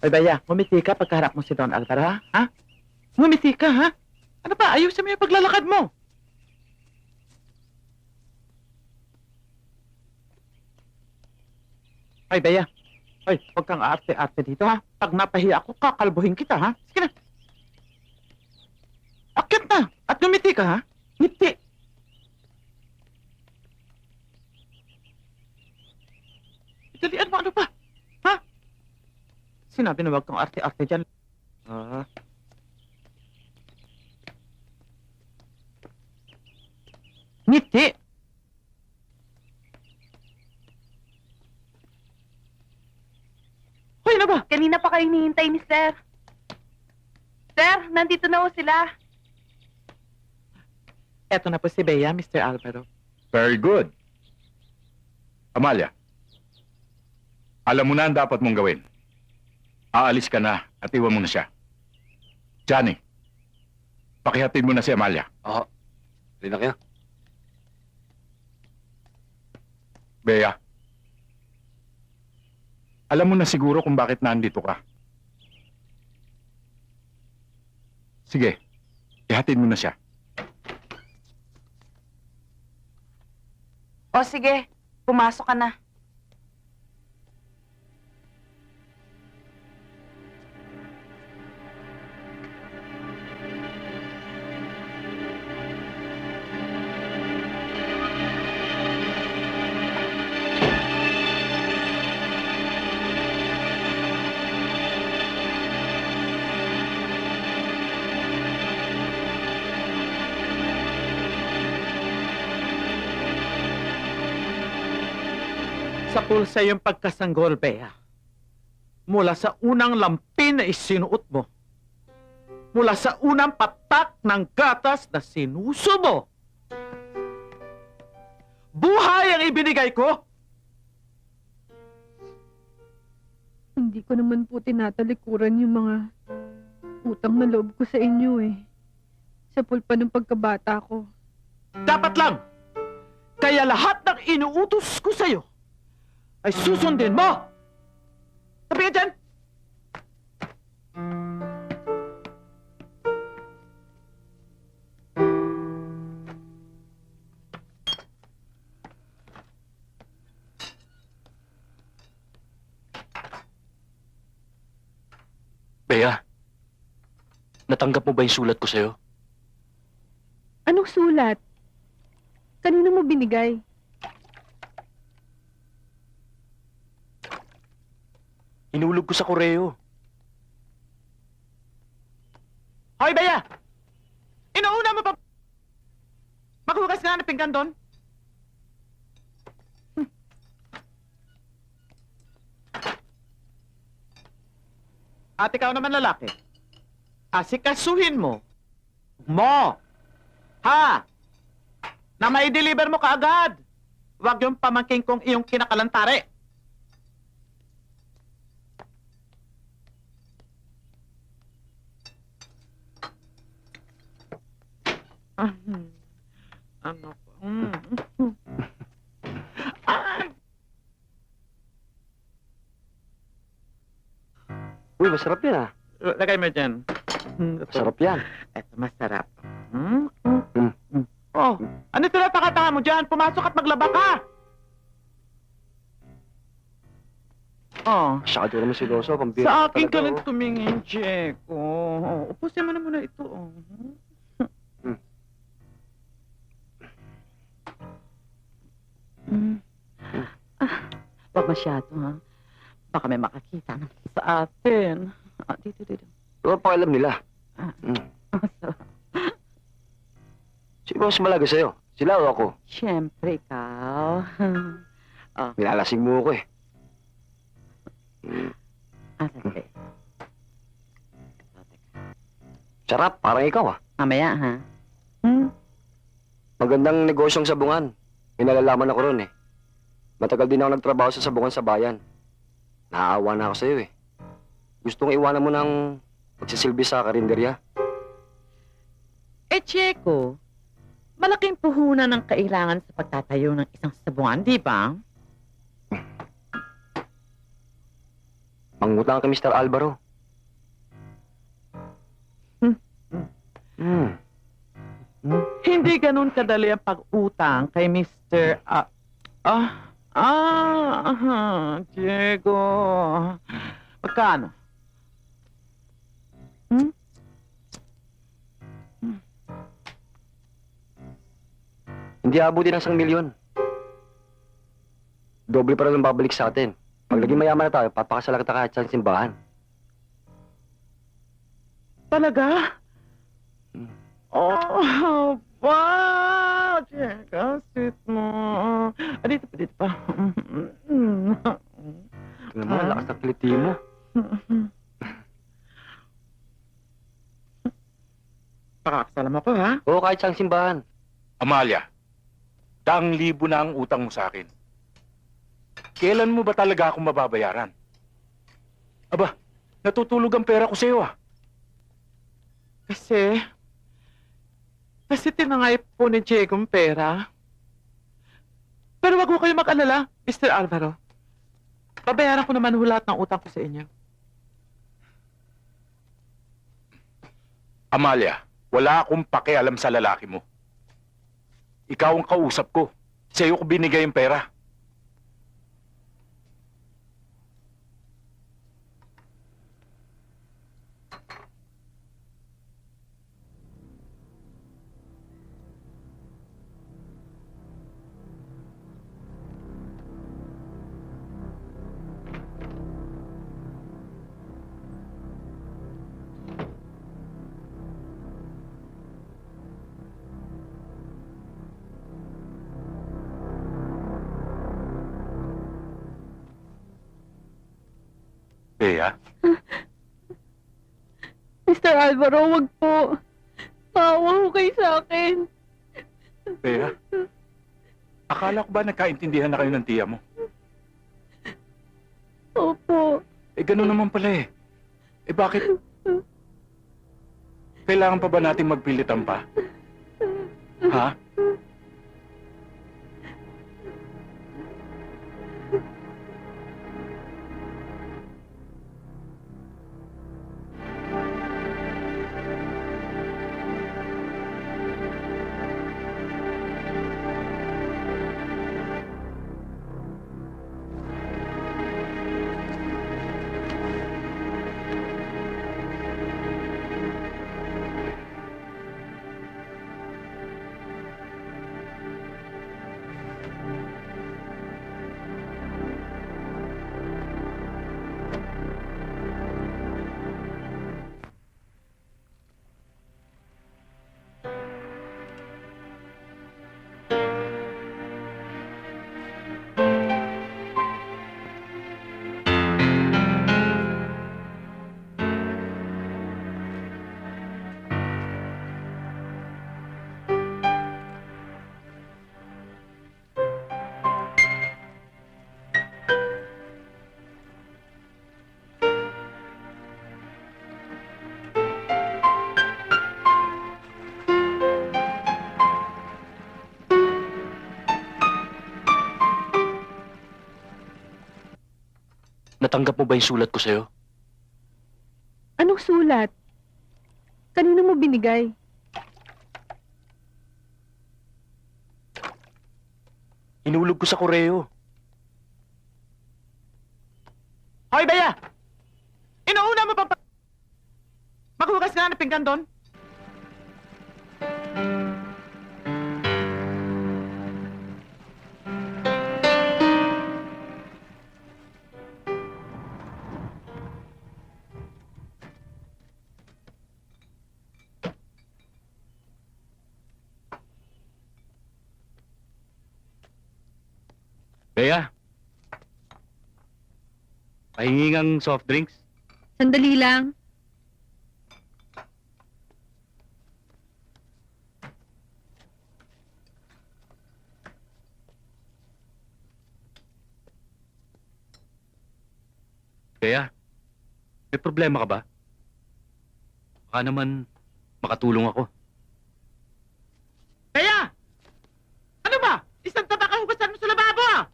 Ay, Baya, ngumiti ka pagkaharap mo si Don Alvaro, ha? Ha? Ngumiti ka, ha? Ano ba? Ayusin mo yung paglalakad mo. Ay, Baya. Ay, huwag kang aarte-arte dito, ha? Pag napahiya ako, kakalbuhin kita, ha? Sige na. Akyat na. At ngumiti ka, ha? Ngiti. Dalian mo, ano ba? Ha? Sinabi na huwag kang arte-arte dyan. Ah. Ngiti. Hoy, ano ba? Kanina pa kayo hinihintay ni Sir. Sir, nandito na ho sila. Eto na po si Bea, Mr. Alvaro. Very good. Amalia, alam mo na ang dapat mong gawin. Aalis ka na at iwan mo na siya. Johnny, pakihatid mo na si Amalia. Oo. Hindi na kaya. Bea, alam mo na siguro kung bakit nandito ka. Sige, ihatid mo na siya. O sige, pumasok ka na. Sa pulsa yung pagkasanggol, Bea. Mula sa unang lampin na isinuot mo. Mula sa unang patak ng gatas na sinuso mo. Buhay ang ibinigay ko! Hindi ko naman po tinatalikuran yung mga utang na loob ko sa inyo eh. Sa pulpa ng pagkabata ko. Dapat lang! Kaya lahat ng inuutos ko sa'yo ay susundin mo! Tabi ka dyan! Bea, natanggap mo ba yung sulat ko sa'yo? Anong sulat? Kanino mo binigay? Hinulog ko sa koreo. Hoy, Bea! Inuuna mo pa... Maghugas ka na ng pinggan doon. At ikaw naman lalaki. Asikasuhin mo. Ha? Na mai-deliver mo kaagad. Huwag yung pamangking kong iyong kinakalantari. Ano po? Uy, masarap yan ah. Lagay mo dyan. Masarap yan. Eto, masarap. Mm. Oh, ano tinataka-taka mo dyan? Pumasok at maglaba ka! Oh, Masyado naman si Loso. Pambira sa akin ka talaga, lang oh. tumingin, Checo. Oh, upusin mo na muna ito, oh. Wag masyado, ha? Baka may makakita na sa atin. Dito. Ano ang pakialam nila? Sino mas malaga sa'yo? Sila o ako? Siyempre, ikaw. Minalasing mo ako eh. Sandali. Sarap, parang ikaw ah. Mamaya, ha? Magandang negosyong sabungan. May nalalaman ako ron eh. Matagal din ako nagtrabaho sa sabungan sa bayan. Naaawa na ako sa'yo eh. Gustong iwanan mo ng pagsisilbi sa karinderya. Checo, malaking puhunan ng kailangan sa pagtatayo ng isang sabungan, di ba? Mangutang kay Mr. Alvaro. Hmm. Hindi ganun kadali ang pag-utang kay Mr. Diego. Magkano? Hindi abuti ng 1,000,000. Doble pa rin ang babalik sa atin. Pag naging mayaman na tayo, papakasala kita kahit sa simbahan. Talaga? Oh, wow! Diego, sweet mo. Dito pa. Tingnan mo, ang lakas ng kiliti mo. Pakakasala mo ko, ha? Oo, kahit sa simbahan. Amalia, 100,000 na ang utang mo sa akin. Kailan mo ba talaga ako mababayaran? Aba, natutulog ang pera ko sa iyo ah. Kasi tinangay po ni Diego ang pera. Pero wag ko kayo mag-alala, Mr. Alvaro. Babayaran ko naman ho lahat ng utang ko sa inyo. Amalia, wala akong pakialam sa lalaki mo. Ikaw ang kausap ko. Sa iyo ko binigay ang pera. Bea, Mr. Alvaro, wag po. Maawa ho kayo sa akin. Bea. Akala ko ba nagkaintindihan na kayo ng tiya mo? Opo. Ganun naman pala eh. Bakit? Kailangan pa ba nating magpilitan pa? Ha? Natanggap mo ba yung sulat ko sa'yo? Anong sulat? Kanino mo binigay? Inulog ko sa koreo. Hoy, Bea! Inuuna mo pa maghugas ka na ng pinggan doon? Bea, pahingi ng soft drinks. Sandali lang. Bea, may problema ka ba? Baka naman makatulong ako. Bea! Ano ba? Isang taba kahugasan mo sa lababo, ah!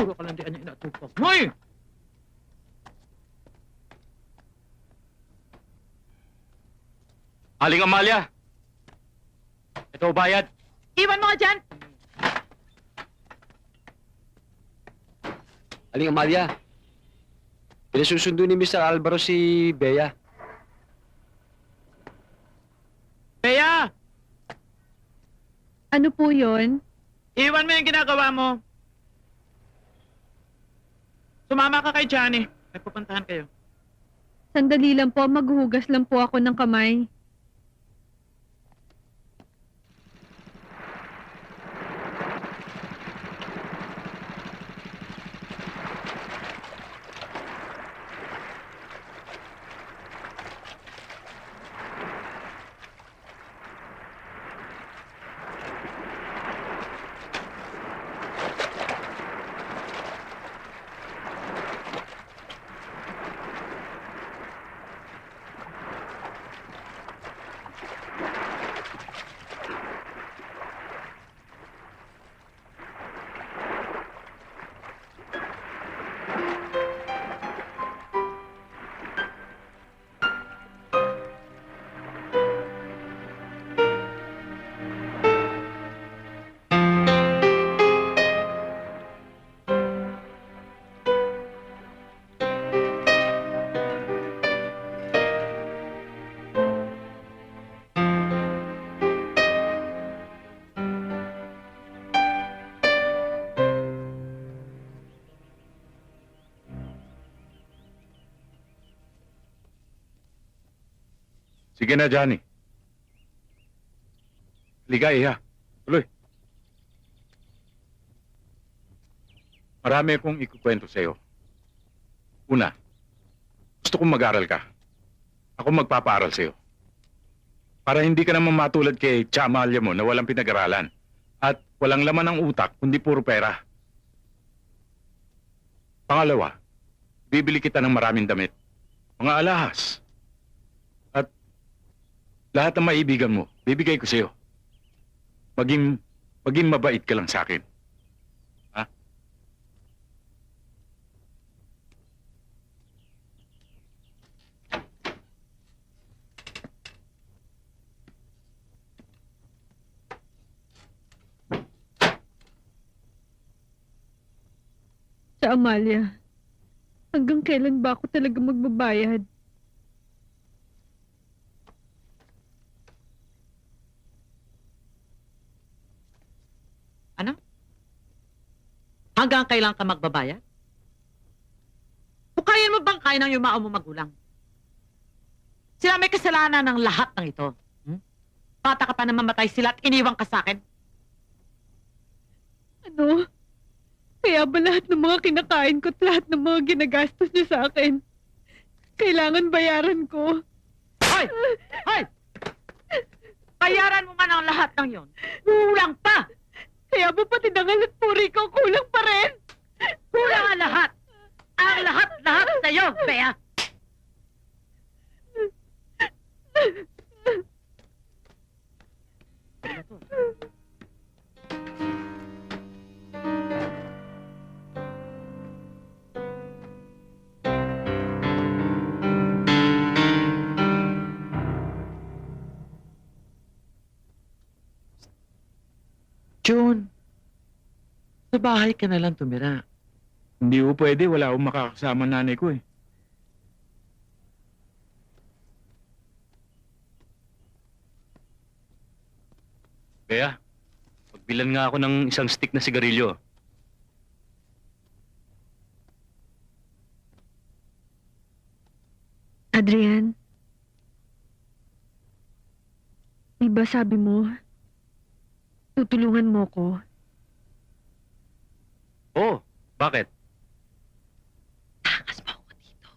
Puro ka lang di anya inatupag. Hoy! Aling Amalia! Ito ang bayad. Iwan mo ka dyan! Aling Amalia, pinasusundo ni Mr. Alvaro si Bea. Bea! Ano po yon? Iwan mo yung ginagawa mo. Sumama ka kay Johnny. May pupuntahan kayo. Sandali lang po, maghuhugas lang po ako ng kamay. Sige na, Johnny. Ligaya. Tuloy. Marami akong ikukwento sa'yo. Una, gusto kong mag-aral ka. Ako magpapaaral sa'yo. Para hindi ka naman matulad kay Chamalia mo na walang pinag-aralan. At walang laman ng utak, kundi puro pera. Pangalawa, bibili kita ng maraming damit. Mga alahas. At lahat ng maibigan mo, bibigay ko sa'yo. Maging mabait ka lang sa akin. Ha? Sa Amalia, hanggang kailan ba ako talaga magbabayad? Hanggang kailan ka magbabayad? Hukayan mo bang kaya ng yumao mo magulang? Sila may kasalanan ng lahat ng ito. Bata ka pa na mamatay sila at iniwang ka sa akin. Ano? Kaya ba lahat ng mga kinakain ko at lahat ng mga ginagastos niyo sa akin? Kailangan bayaran ko. Hoy! Hoy! Bayaran mo man ang lahat ng yon. Kulang pa! Kaya ba pati dangal at puri ko kulang pa rin? Kulang ang lahat! Ang lahat-lahat sa'yo, Bea! June, sa bahay ka na lang tumira. Hindi ko pwede, wala akong makakasama nanay ko eh. Kaya, pagbilan nga ako ng isang stick na sigarilyo. Adrian, di ba sabi mo, tutulungan mo ko? Oh, bakit? Takas mo ako dito.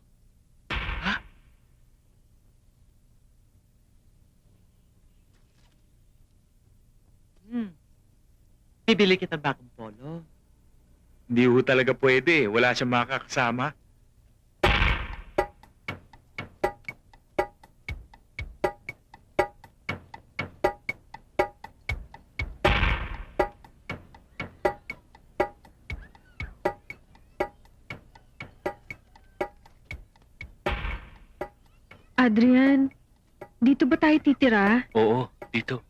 Bibili kita bagong polo. Hindi ko talaga pwede, wala siyang makakasama. Adrian, dito ba tayo titira? Oo, dito.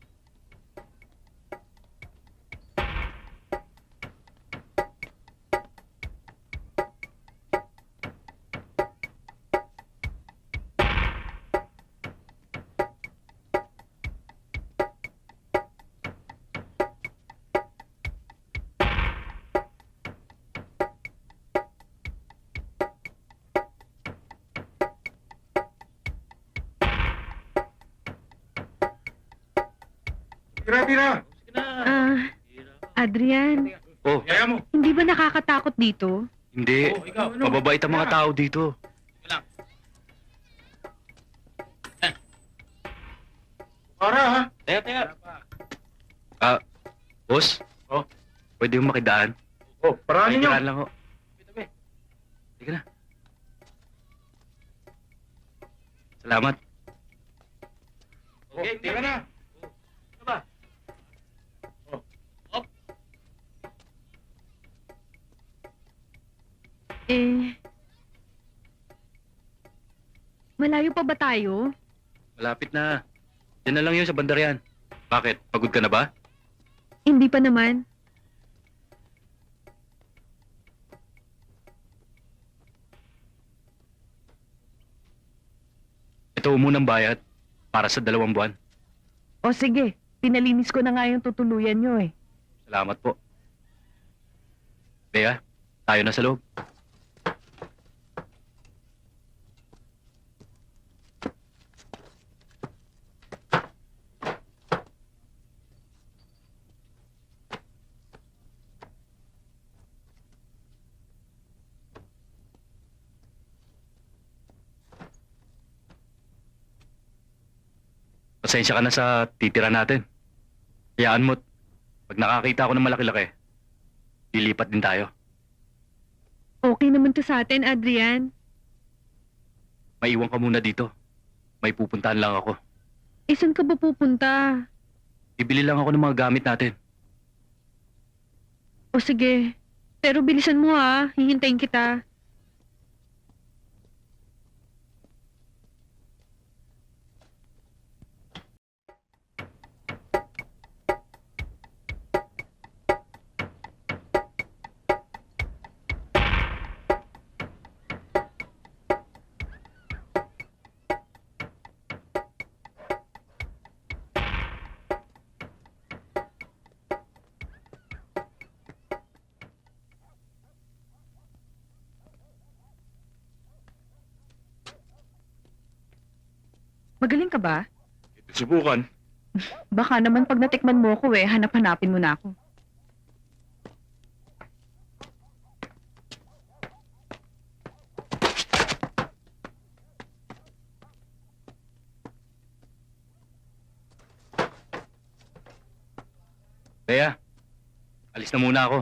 Tira! Ah, Adrian, Oh, Kaya mo! hindi ba nakakatakot dito? hindi. Mababait ang mga tao dito. Para ha! Boss? Oh? Pwede yung makidaan? Oh, paranin nyo! Makidaan lang ho. Sige na. Salamat. Okay, tira na! Eh, malayo pa ba tayo? Malapit na. Diyan na lang yun sa bandaryan. Bakit? Pagod ka na ba? Hindi pa naman. Ito umunang bayad para sa 2 buwan. O sige, pinalinis ko na nga yung tutuluyan nyo eh. Salamat po. Bea, tayo na sa loob. Pasensya ka na sa titira natin. Hayaan mo't pag nakakita ako ng malaki-laki, lilipat din tayo. Okay naman to sa atin, Adrian. Maiwan ka muna dito. May pupuntahan lang ako. Eh, saan ka ba pupunta? Bibili lang ako ng mga gamit natin. O sige, pero bilisan mo ah, hihintayin kita. Magaling ka ba? Subukan. Baka naman pag natikman mo ko eh, hanap-hanapin mo na ako. Bea, alis na muna ako.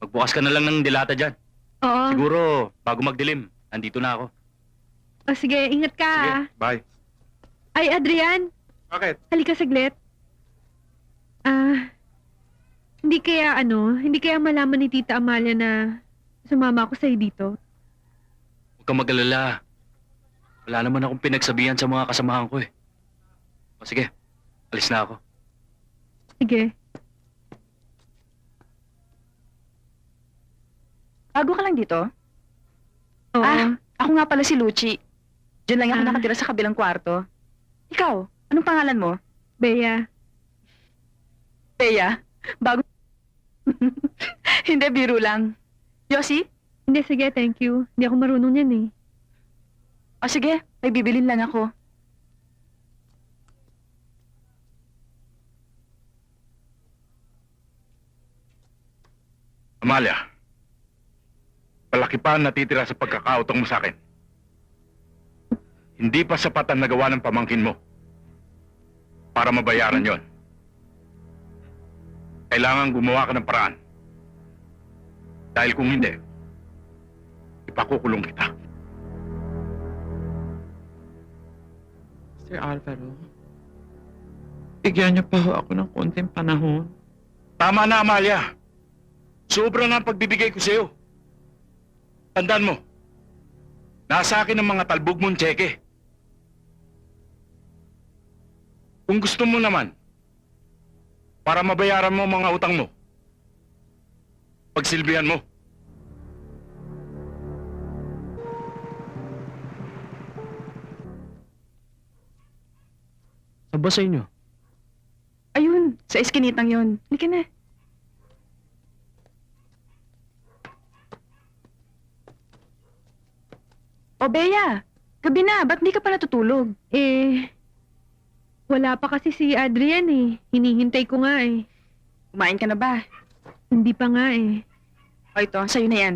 Magbukas ka na lang ng dilata dyan. Oo. Siguro, bago magdilim, nandito na ako. O sige, ingat ka ah. Bye. Ay, Adrian, Bakit? halika saglit. Ah, hindi kaya malaman ni Tita Amalia na sumama ako sa'yo dito. Huwag kang mag-alala. Wala naman akong pinagsabihan sa mga kasamahan ko eh. O sige, alis na ako. Sige. Bago ka lang dito? Oo. Ah. Ako nga pala si Lucy. Diyan lang ako Ah. nakatira sa kabilang kwarto. Ikaw, anong pangalan mo? Bea. Bea? Bago... Hindi, biro lang. Yossi? Hindi, sige, thank you. Hindi ako marunong yan eh. O sige, may bibilin lang ako. Amalia, palaki pa ang natitira sa pagkakautang mo sa akin. Hindi pa sapat ang nagawa ng pamangkin mo para mabayaran yon. Kailangan gumawa ka ng paraan. Dahil kung hindi, ipakukulong kita. Sir Alvaro, bigyan niyo pa ho ako ng konting panahon. Tama na, Amalia. Sobra na ang pagbibigay ko sa'yo. Tandaan mo, nasa akin ang mga talbog mong tseke. Kung gusto mo naman, para mabayaran mo ang mga utang mo, pagsilbihan mo. Saan ba sa inyo? Ayun, sa eskinitang yun. Halika na. O, Bea, gabi na. Ba't di ka pa natutulog? Wala pa kasi si Adrian eh. Hinihintay ko nga eh. Kumain ka na ba? Hindi pa nga eh. O, ito, sa'yo na yan.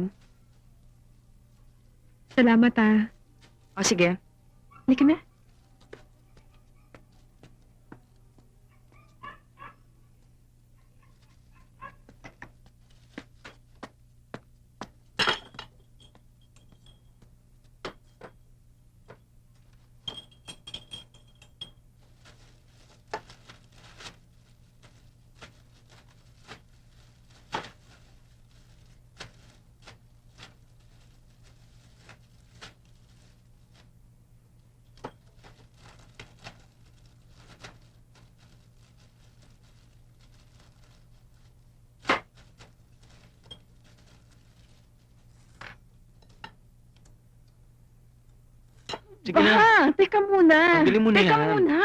Salamat ah. O, sige. Halika na. Sige na. Teka muna. Tanggalin mo na Teka yan. muna.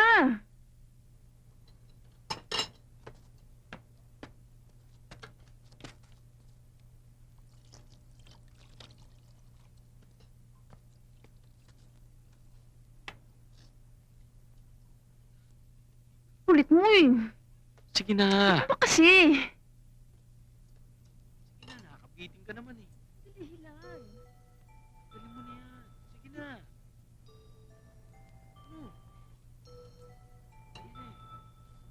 Kulit mo eh. Sige na. Ano ba kasi? Sige na, nakakabiting ka naman eh. Galing mo na yan. Sige na. Ano?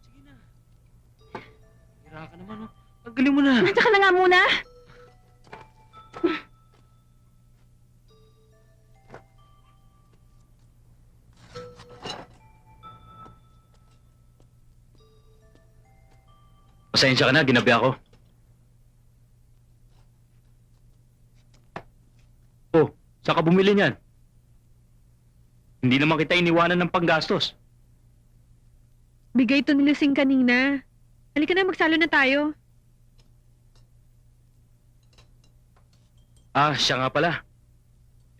Sige na. Hira ka naman oh. Tanggalin mo na. Nanta ka na nga muna. Pasensya ka na, ginabi ako. Oh, saan ka bumili niyan? Hindi naman kita iniwanan ng panggastos. Bigay to ni Lucing kanina. Halika na, magsalo na tayo. Ah, siya nga pala.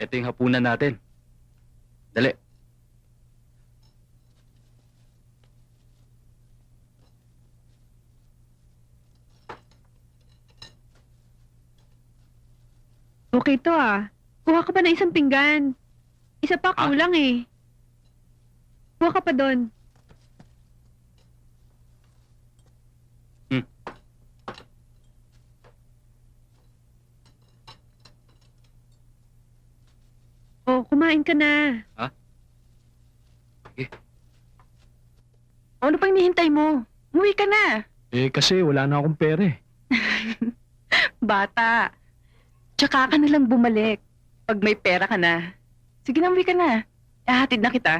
Ito yung hapunan natin. Dali. Okay to ah. Kuha ka pa ng isang pinggan. Isa pa Ah? kulang eh. Kuha ka pa doon. Oh, kumain ka na. O, ano pang hinihintay mo? Umuwi ka na. Eh, kasi wala na akong pera eh. Bata. Tsaka ka na lang bumalik. Pag may pera ka na. Sige na, umuwi ka na. Ihahatid na kita.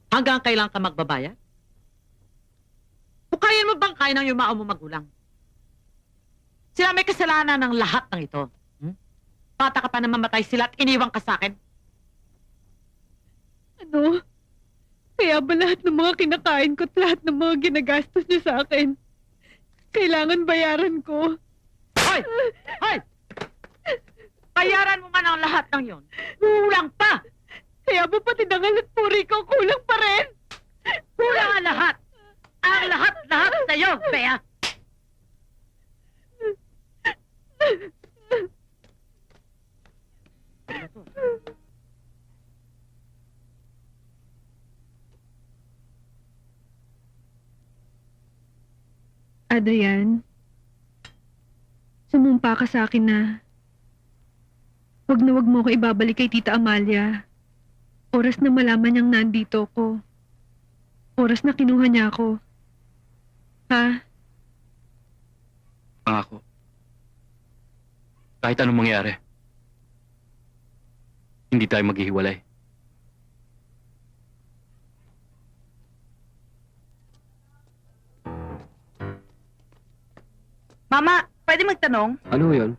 Hanggang kailan ka magbabayad? Bukayan mo bang kaya ng yumao mo magulang? Sila may kasalanan ng lahat ng ito. Bata ka pa na mamatay sila at iniwang ka sa akin. Ano? Kaya ba lahat ng mga kinakain ko at lahat ng mga ginagastos niyo sa akin? Kailangan bayaran ko. Hoy! Hoy! Bayaran mo man ang lahat ng yon. Kulang pa! Kaya ba pati dangal at puri ko kulang pa rin? Kulang ang lahat! Ang lahat-lahat sa'yo, Bea! Adrian, sumumpa ka sa akin na wag na wag mo ko ibabalik kay Tita Amalia. Oras na malaman niyang nandito ko. Oras na kinuha niya ako. Ha? Pangako. Kahit anong mangyari, hindi tayo maghihiwalay. pwedeng magtanong? Ano yun?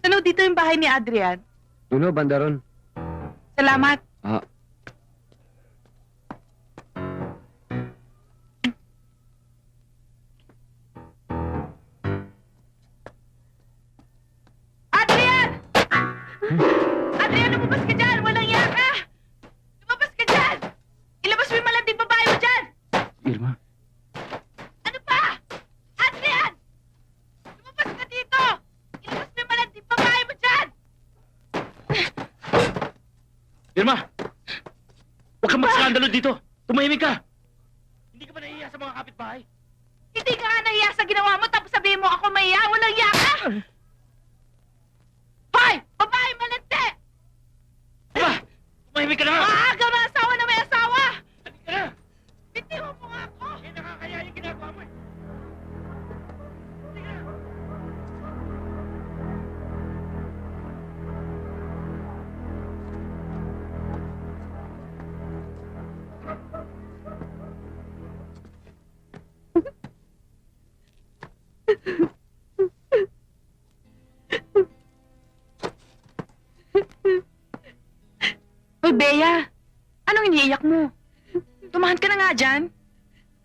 Ano dito yung bahay ni Adrian? Nuno, bandaron. Salamat. Ah, Adrian! Adrian, lumabas ka dyan! Walang iya ka! Lumabas ka dyan! Ilabas mo yung malanding babae mo dyan! Irma, Ano pa? Adrian! Lumabas ka dito! Ilabas mo yung malanding babae mo dyan! Irma! Huwag kang magskandalo dito! Tumahimik ka! Hindi ka ba nahihiya sa mga kapitbahay? Hindi ka nga nahiya sa ginawa mo tapos sabihin mo ako mahiya! Walang iya ka! Hoy! Babae malandi! Irma! Tumahimik ka na nga! Maaagaw na asawa na may asawa! Halika ka na! Bitiwan mo nga ako! Eh, nakakaya yung ginagawa mo eh! Halika na! Hoy, Bea! Anong iniiyak mo? Tumahan ka na nga dyan.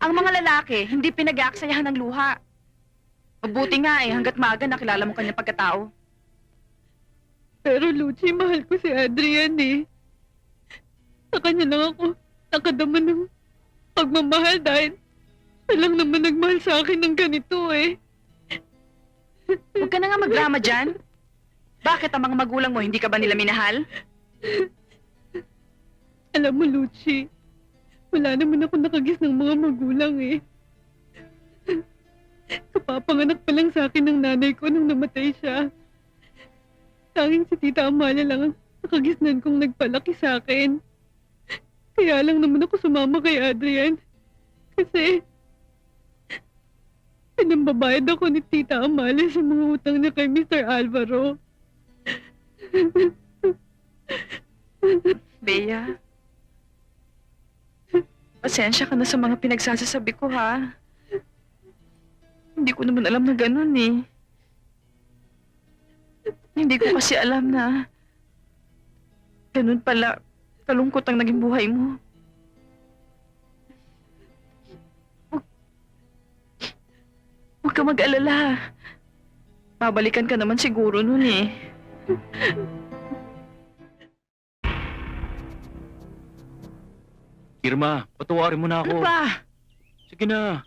Ang mga lalaki, hindi pinag-aaksayahan ng luha. Mabuti nga eh, hanggat maaga nakilala mo kanyang pagkatao. Pero Lucy, mahal ko si Adrian eh. Sa kanya lang ako nakadama ng pagmamahal dahil siya lang naman nagmahal sa akin ng ganito eh. Huwag ka na nga magdrama dyan. Bakit ang mga magulang mo, hindi ka ba nila minahal? Alam mo, Lucy, wala naman ako nakagis ng mga magulang eh. Kapapanganak pa lang sa akin ng nanay ko nung namatay siya. Tanging si Tita Amalia lang ang nakagisnan kong nagpalaki sa akin. Kaya lang naman ako sumama kay Adrian. Kasi pinambabayad ako ni Tita Amalia sa mga utang niya kay Mr. Alvaro. Bea, pasensya ka na sa mga pinagsasasabi ko, ha? Hindi ko naman alam na ganun, eh. Hindi ko kasi alam na ganun pala kalungkot ang naging buhay mo. Huwag ka mag-alala. Babalikan ka naman siguro nun, eh. Irma, patawarin mo na Ano ako. ba? Sige na.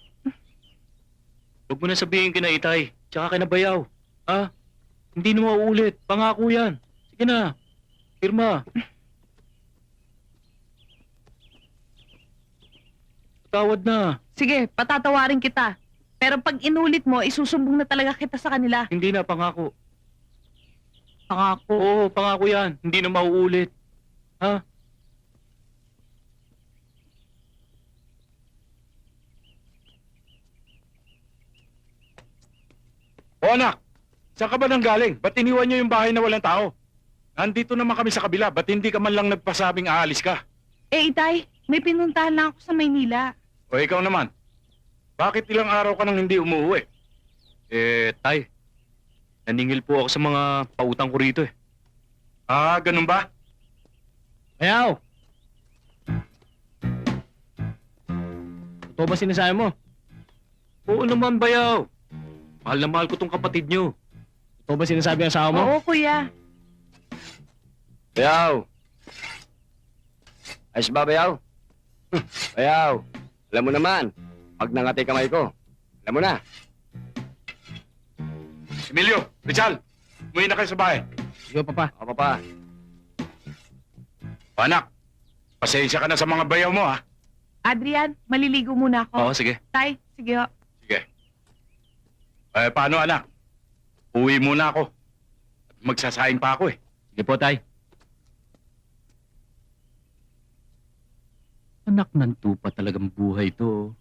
Huwag mo na sabihin kina Itay, tsaka kina Bayaw. Ha? Hindi na mauulit. Pangako yan. Sige na. Irma. Patawad na. Sige, patatawarin kita. Pero pag inulit mo, isusumbong na talaga kita sa kanila. Hindi na, pangako. Pangako. Oo, pangako yan. Hindi na mauulit. Ha? O anak, saan ka ba nang galing? Ba't iniwan niyo yung bahay na walang tao? Nandito naman kami sa kabila, ba't hindi ka man lang nagpasabing aalis ka? Eh, Itay, may pinuntahan lang ako sa Maynila. O ikaw naman, bakit ilang araw ka nang hindi umuwi? Tay. Naningil po ako sa mga pautang ko rito eh. Ah, ganun ba? Ayaw! Totoo ba sinasabi mo? Oo naman, Bayaw. Mahal na mahal ko tong kapatid nyo. Totoo ba sinasabi ng asawa mo? Oo, kuya. Bayaw! Ayos ba, Bayaw? Bayaw, alam mo naman, pag nangati kamay ko, alam mo na. Emilio, Rizal, umuwi na kayo sa bahay. Sige, Papa. O, Papa. O anak, pasensya ka na sa mga bayaw mo ha. Adrian, maliligo muna ako. Oo, sige. Tay, sige ho. Sige. Paano anak? Uwi muna ako. At magsasaing pa ako eh. Sige po, Tay. Anak ng tupa talagang buhay to.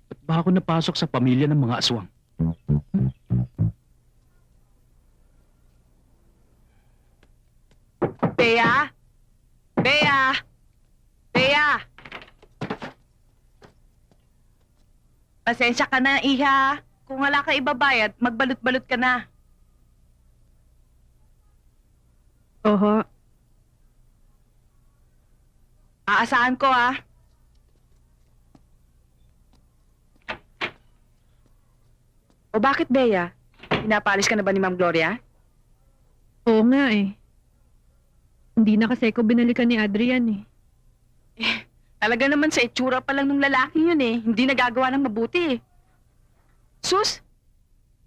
Ba't ba ako napasok sa pamilya ng mga aswang? Bea! Bea! Bea! Pasensya ka na, iha. kung wala ka ibabayad, magbalot-balot ka na. Oho. Aasahan ko, ah. O bakit, Bea? Pinapalis ka na ba ni Ma'am Gloria? Oo nga eh. Hindi na kasi ko binalikan ni Adrian eh. Talaga naman sa itsura pa lang ng lalaki yun eh. Hindi nagagawa ng mabuti eh. Sus!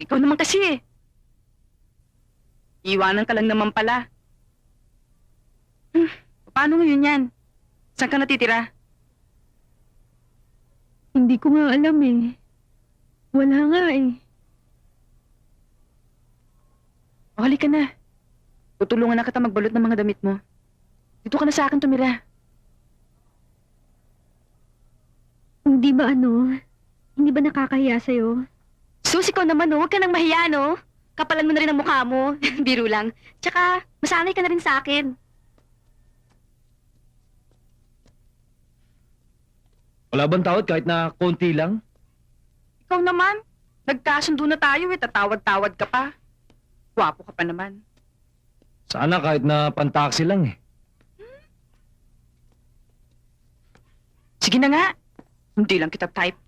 Ikaw naman kasi eh. Iwanan ka lang naman pala. Paano ngayon yan? Saan ka natitira? Hindi ko nga alam eh. Wala nga eh. O halika na. Tutulungan na kita magbalot ng mga damit mo. Dito ka na sa akin tumira. Hindi ba hindi ba nakakahiya sa'yo? Sus, ikaw naman, huwag ka nang mahiya, no? Kapalan mo na rin ang mukha mo. Biro lang. Tsaka, masanay ka na rin sa akin. Wala bang tawad kahit na konti lang? Ikaw naman. Nagkasundo na tayo eh. Tatawad-tawad ka pa. Gwapo ka pa naman. Sana kahit na pantaksi lang eh. Sige na nga. Hindi lang kita type.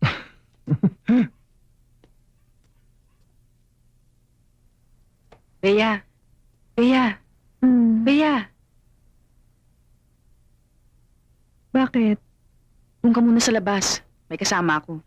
Bea. Bea. Bea. Bakit? Doon ka muna sa labas. May kasama ako.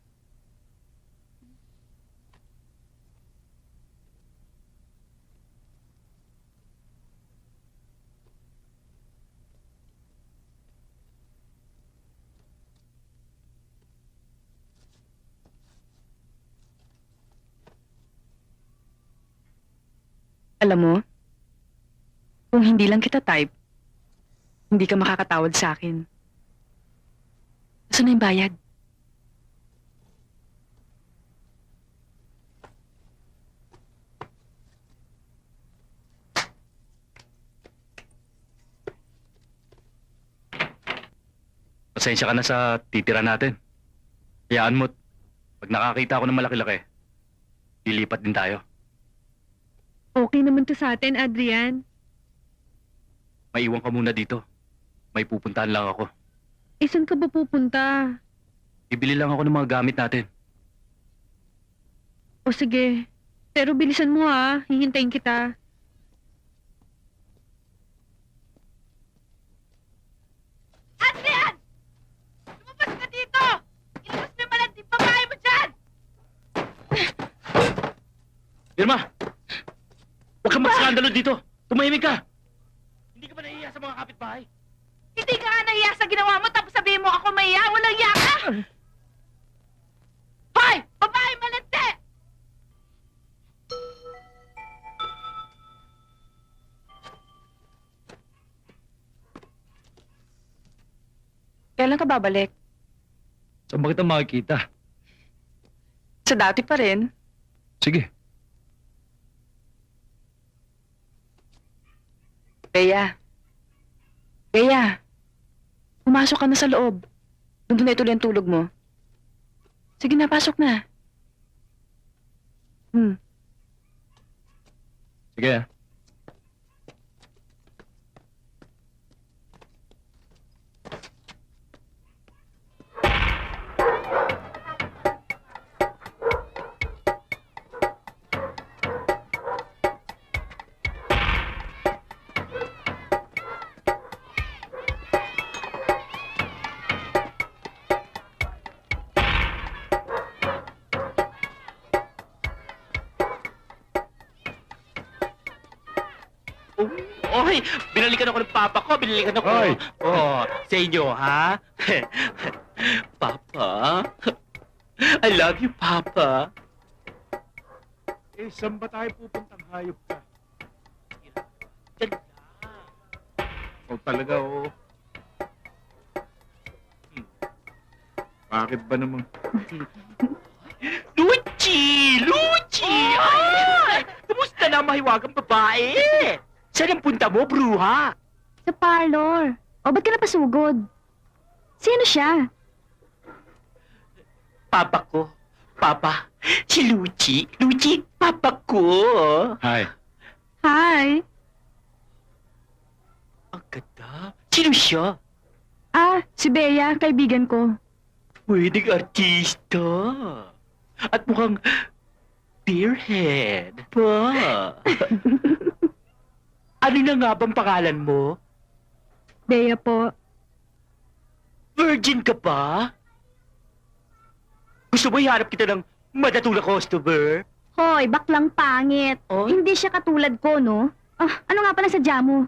Alam mo, kung hindi lang kita type, hindi ka makakatawad sa akin. Saan na yung bayad? Pasensya ka na sa titira natin. Hayaan mo't pag nakakita ako ng malaki-laki, lilipat din tayo. Okay naman to sa atin, Adrian. Maiwan ka muna dito. May pupuntahan lang ako. Eh, saan ka ba pupunta? Bibili lang ako ng mga gamit natin. O sige. Pero bilisan mo ah. Hihintayin kita. Adrian! Lumabas ka dito! Ilabas mo yung malanding babae mo dyan! Irma! Huwag kang magskandalo dito! Tumahimik ka! Hindi ka ba nahihiya sa mga kapitbahay? Hindi ka nga nahiya sa ginawa mo tapos sabihin mo ako mahiya, walang hiya ka! Hoy! Babae malandi! Kailan ka babalik? Saan ba kita makikita? Sa dati pa rin. Sige. Bea. Bea. Pumasok ka na sa loob. Doon na ituloy ang tulog mo. Sige na, pasok na. Sige ah. Oy, binalikan ako ng papa ko, binalikan ako. Oy! Oh, sa inyo, ha? Papa? I love you, Papa. Eh, saan ba tayo pupuntang hayop ka? Diyan na. O talaga, oo. Bakit ba naman? Luchi! Luchi! Ay! Kumusta na mahiwagang babae? Saan ang punta mo, bruha? Sa parlor. O, ba't ka napasugod? Sino siya? Papa ko. Papa, si Luchi. Luchi, papa ko. Hi. Hi! Ang ganda. Sino siya? Si Bea, kaibigan ko. Pwedeng artista. At mukhang beerhead pa. Ano na nga bang pangalan mo? Bea po. Virgin ka pa? Gusto mo ihanap kita ng madatula customer? Hoy, baklang pangit. Oh? Hindi siya katulad ko, no? Ano nga pala sadya mo?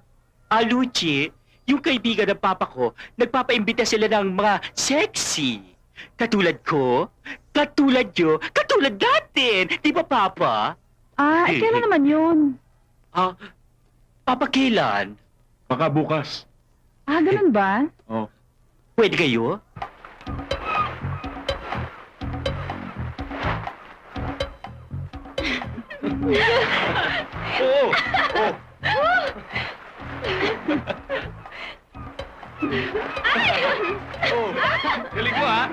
Luchi, yung kaibigan ng papa ko, nagpapaimbita sila ng mga sexy. Katulad ko, katulad nyo, katulad natin. Di ba, Papa? Kailan naman yun? Papa, kailan? Baka bukas. Ganun ba? Pwede kayo? Oo! Oh, galing mo ha?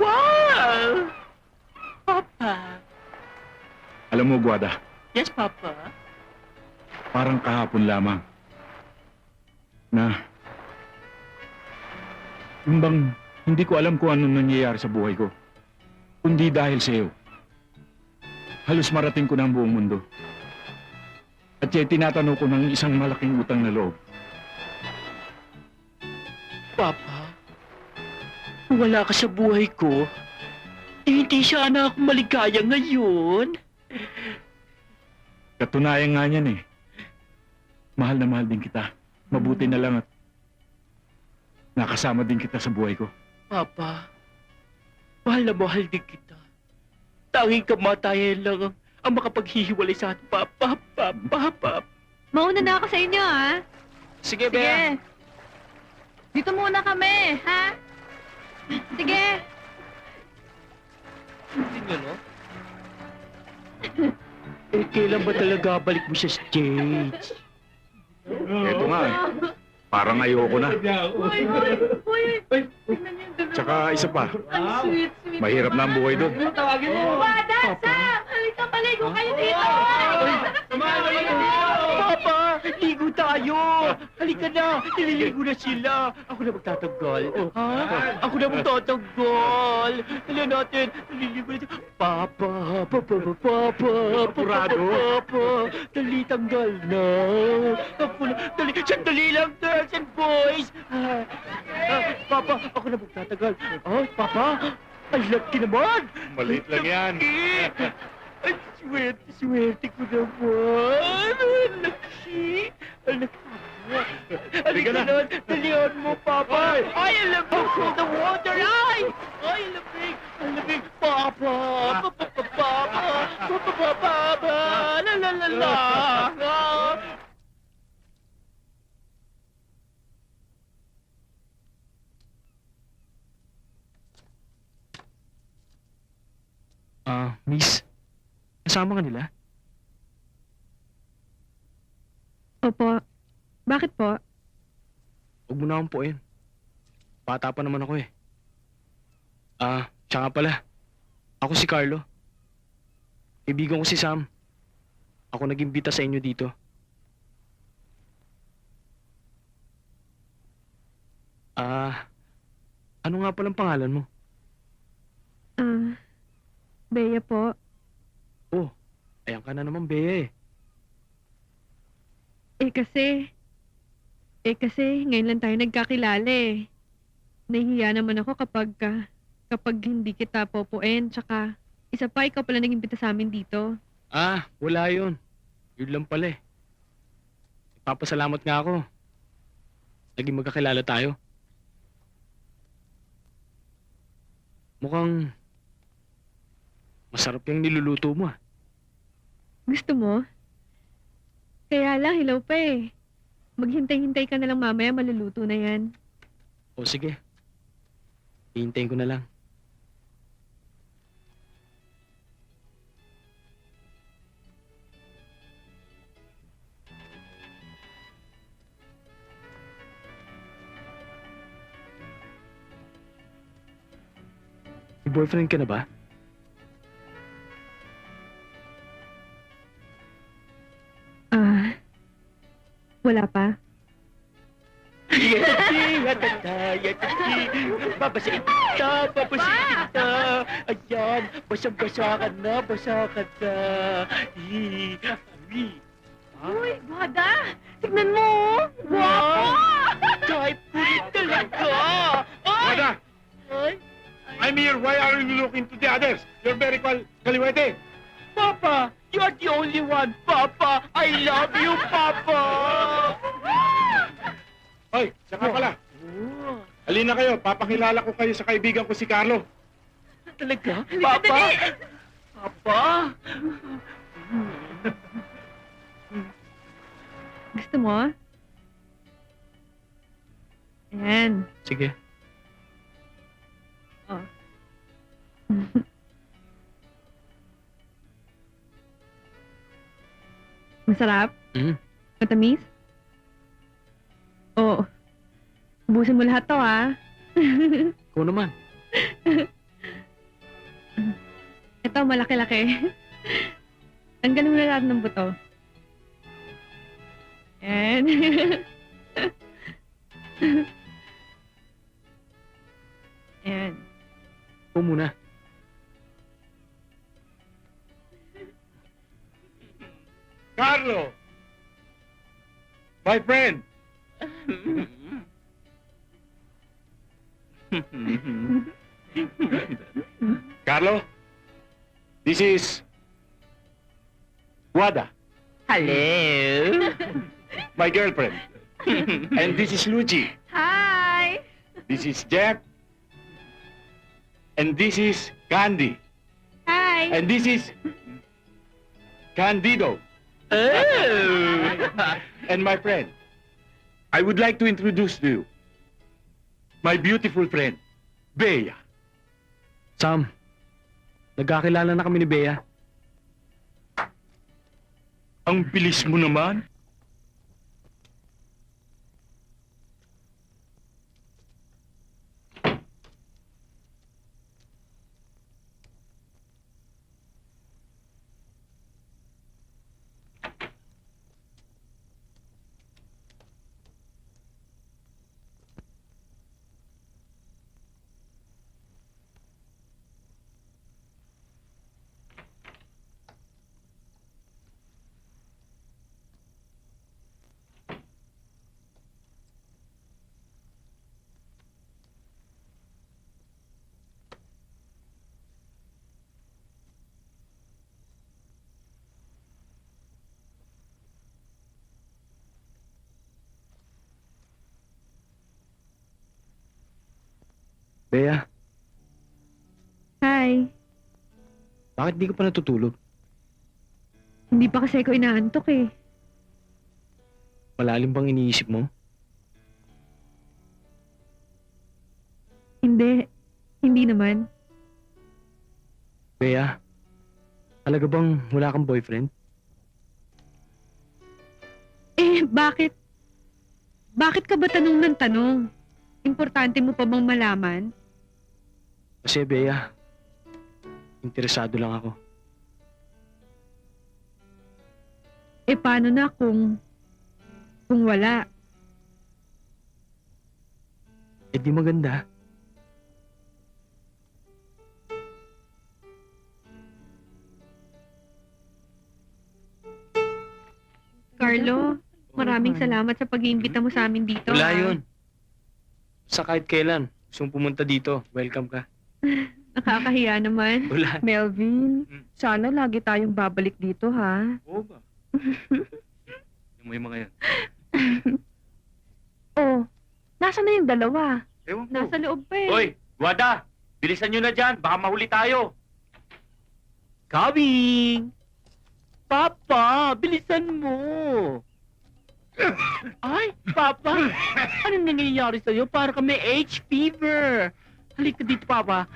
Wow! Papa! Alam mo, Guada, Yes, Papa? parang kahapon lamang na yung bang hindi ko alam kung ano nangyayari sa buhay ko. Kundi dahil sa iyo. Halos marating ko na ang buong mundo. At siya tinatanong ko ng isang malaking utang na loob. Papa, kung wala ka sa buhay ko, hindi siya anak maligaya ngayon. Katunayan nga niyan eh. Mahal na mahal din kita. Mabuti na lang at nakasama din kita sa buhay ko. Papa, mahal na mahal din kita. Tanging kamatayan lang ang makapaghihiwalay sa atin, Papa, Papa. Mauna na ako sa inyo, ha? Sige, Sige. Dito muna kami, ha? Sige. Tingnan, no? Kailan ba talaga balik mo sa stage? Eto nga eh. Parang ayoko na. Tsaka isa pa, mahirap na ang buhay doon. Halika, paligo kayo dito! Papa, ligo tayo! Halika na! Nililigo na sila! Ako na magtatanggal. Ha? Ako na magtatanggal! Hala natin! Nililigo na sila. Papa! Apurado. Papa! Dali, tanggal na! Ako na! Dali! Sandali lang, girls and boys! Papa, ako na magtatanggal. Papa! Ang laki naman! Maliit lang yan. Ay, swerte ko naman. Ang laki. Ang laki. Halika na. Dalihan mo, Papa. Ay, ang lamig from the water. Ay, ang lamig. Ang lamig. Papa. Papa. La la la la. Miss, kasama ka nila? Opo. Bakit po? Huwag mo na akong puin. Bata pa naman ako eh. Tsaka pala. Ako si Carlo. Kaibigan ko si Sam. Ako nag-imbita sa inyo dito. Ano nga palang pangalan mo? Bea po. Ayan ka na naman, Bea eh. Kasi ngayon lang tayo nagkakilala eh. Nahihiya naman ako kapag hindi kita popoen, tsaka isa pa, ikaw pala nag-imbita sa amin dito. Wala yun. Yun lang pala eh. Ipapasalamat nga ako. Naging magkakilala tayo. Mukhang masarap yung niluluto mo ah. Gusto mo? Kaya lang, hilaw pa eh. Maghintay-hintay ka na lang mamaya, maluluto na yan. O sige. Hihintayin ko na lang. boyfriend ka na ba? Ah, wala pa. Yatati, yatati. Babasahin kita, babasahin kita. Ayan, basang-basa ka na, basa ka na. Hi, hi. Uy, Wada! Tignan mo! Wow! Type ko rin talaga. Ay! Wada! Ay! I'm here. Why are you looking to the others? You're very kaliwete. Papa, you're the only one, Papa. I love you, Papa. Hoy, saka pala. Oh, Halina kayo. Papakilala ko kayo sa kaibigan ko si Carlo. talaga? Papa? Papa? Gusto mo? Ayan. Sige. Oh. Masarap? Mm. Matamis? Oo. Ubusin mo lahat to, ah. Ikaw naman. Ito, malaki-laki. Tanggalin mo na lahat ng buto. Yan. Yan. Ikaw muna. Carlo! My friend! Carlo, this is Wada, Hello. my girlfriend. And this is Lucy. Hi! This is Jeff. And this is Candy. Hi! And this is Candido. Oh. And my friend, I would like to introduce to you my beautiful friend, Bea. Sam, nagkakilala na kami ni Bea. Ang bilis mo naman. Bea, Hi! bakit di ka pa natutulog? Hindi pa kasi ako inaantok eh. Malalim bang iniisip mo? Hindi. Hindi naman. Bea, talaga bang wala kang boyfriend? Eh, bakit? Bakit ka ba tanong ng tanong? Importante mo pa bang malaman? Kasi Bea, interesado lang ako. Eh, paano na kung wala? Eh di maganda. Carlo, maraming salamat sa pag-iimbita mo sa amin dito. Wala ah. yun. Sa kahit kailan, gusto mong pumunta dito, welcome ka. Nakakahiya naman. Wala. Melvin, sana lagi tayong babalik dito, ha? Oo ba? Yung may mga yan. Oh, nasaan na yung dalawa? Ewan ko. Nasa loob pa eh. Hoy, Wada! Bilisan nyo na dyan, baka mahuli tayo. Coming! Papa, bilisan mo. Ay, Papa, anong nangyayari sa'yo? Para kami H fever. Halika dito, Papa.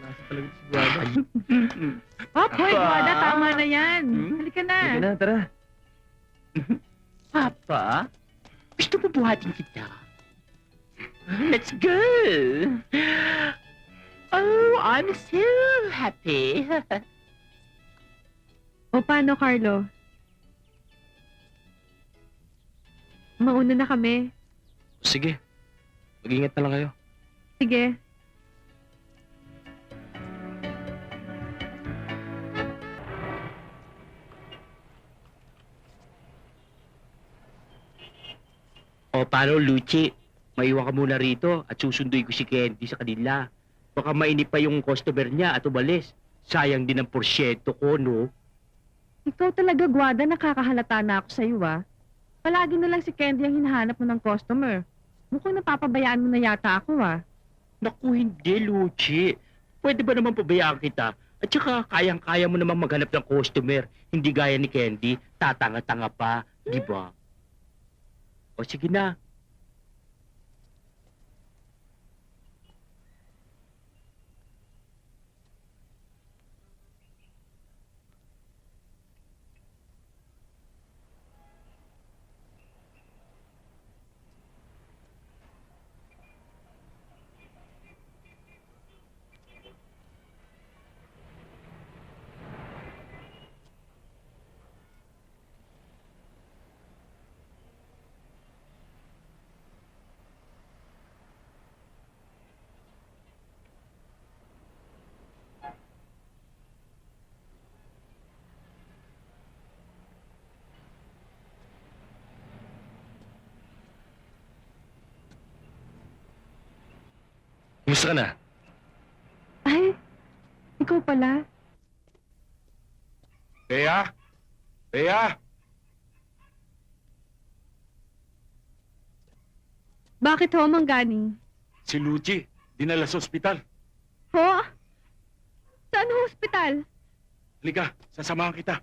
Nasa talaga si Guada. Papa! Hoy, Wada, tama na yan. Hmm? Halika na. Halika na, tara. Papa, gusto mo buhatin kita? Let's go! I'm so happy. O paano, Carlo? Mauna na kami. Sige. Mag-ingat na lang kayo. Sige. O paano, Luchi? Maiwan ka muna rito at susunduin ko si Candy sa kanila. Baka mainip pa yung customer niya at umalis. Sayang din ang porsyento ko, no? Ikaw talaga, Gwada, nakakahalata na ako sa'yo, ah. Palagi na lang si Candy ang hinahanap mo ng customer. Mukhang napapabayaan mo na yata ako, ah. Naku, hindi, Luchi. Pwede ba naman pabayaan kita? At saka, kayang-kaya mo naman maghanap ng customer. Hindi gaya ni Candy, tatanga-tanga pa, di ba? O sige na. Kumusta ka na? Ay, ikaw pala. Bea? Bea? Bakit ho, Mangganing? Si Luigi, dinala sa ospital. Ho? Saan hospital? Halika, sasamahan kita.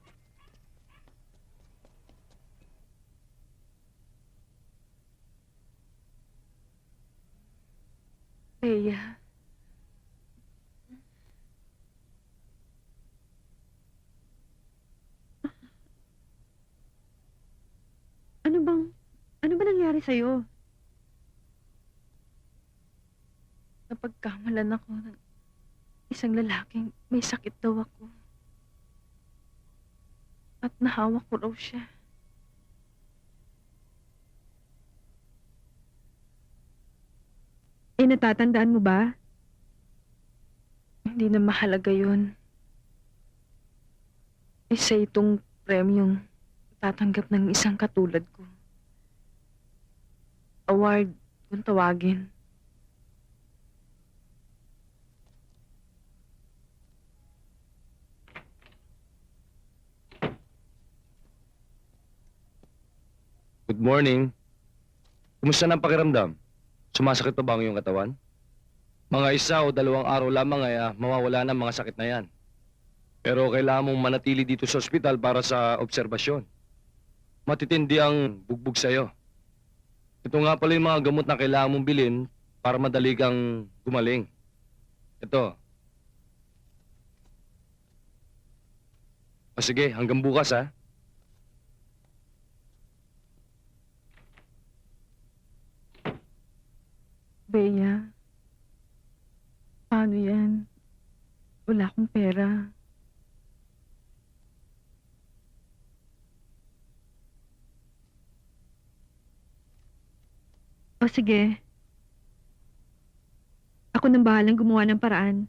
Bea. Ano ba nangyari sa'yo? Napagkamalan ako ng isang lalaking may sakit daw ako. At nahawak ko raw siya. Natatandaan mo ba? Hindi na mahalaga yun. Isa itong premyong tatanggap ng isang katulad ko. Award kung tawagin. Good morning. Kumusta na ang pakiramdam? Sumasakit pa ba ang iyong katawan? Mga 1 o 2 araw lamang ay mawawala na ang mga sakit na yan. Pero kailangan mong manatili dito sa ospital para sa obserbasyon. Matitindi ang bugbog sa'yo. Ito nga pala yung mga gamot na kailangan mong bilhin para madali kang gumaling. Ito. O sige, hanggang bukas ha. Bea, paano yan? Wala akong pera. O sige. Ako nang bahalang gumawa ng paraan.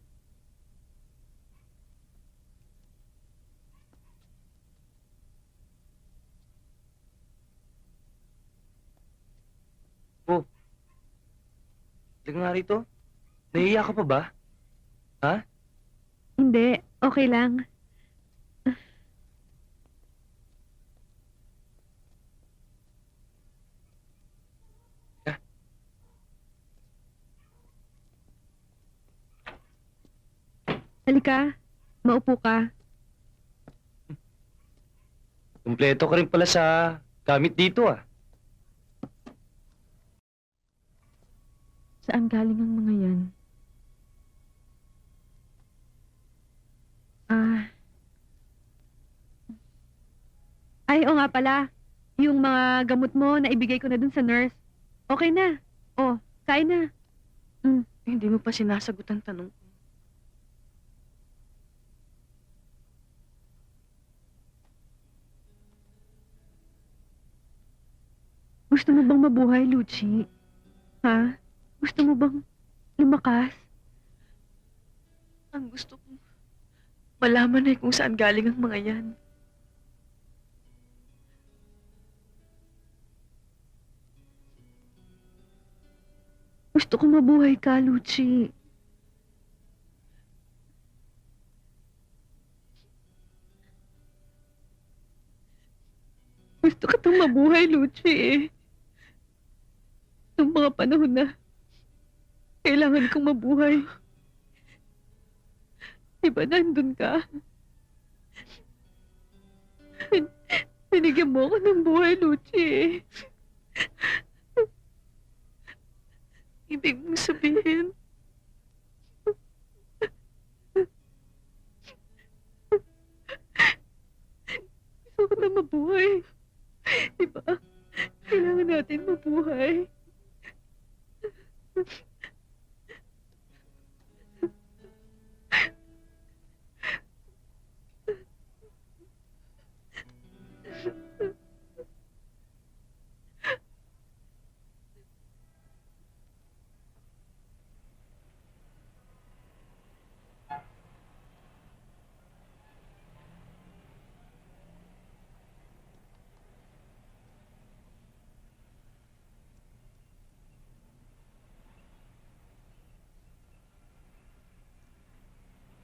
Halika nga rito. Nahiya ka pa ba? Hindi, okay lang. Halika, maupo ka. Kumpleto ka rin pala sa gamit dito ah. Saan galing ang mga yan? Ay, oo nga pala. Yung mga gamot mo na ibigay ko na dun sa nurse. Okay na. Oh, kain na. Hindi mo pa sinasagot ang tanong ko. Gusto mo bang mabuhay, Luchi? Ha? Gusto mo bang lumakas? Ang gusto ko, malaman ay kung saan galing ang mga yan. Gusto ko mabuhay ka, Luchi. Gusto ko itong mabuhay, Luchi eh. Noong mga panahon na kailangan kong mabuhay. Diba nandun ka? Binigyan mo ako ng buhay, Luchi eh. Ibig mong sabihin, Gusto ko na mabuhay. Diba? Kailangan natin mabuhay.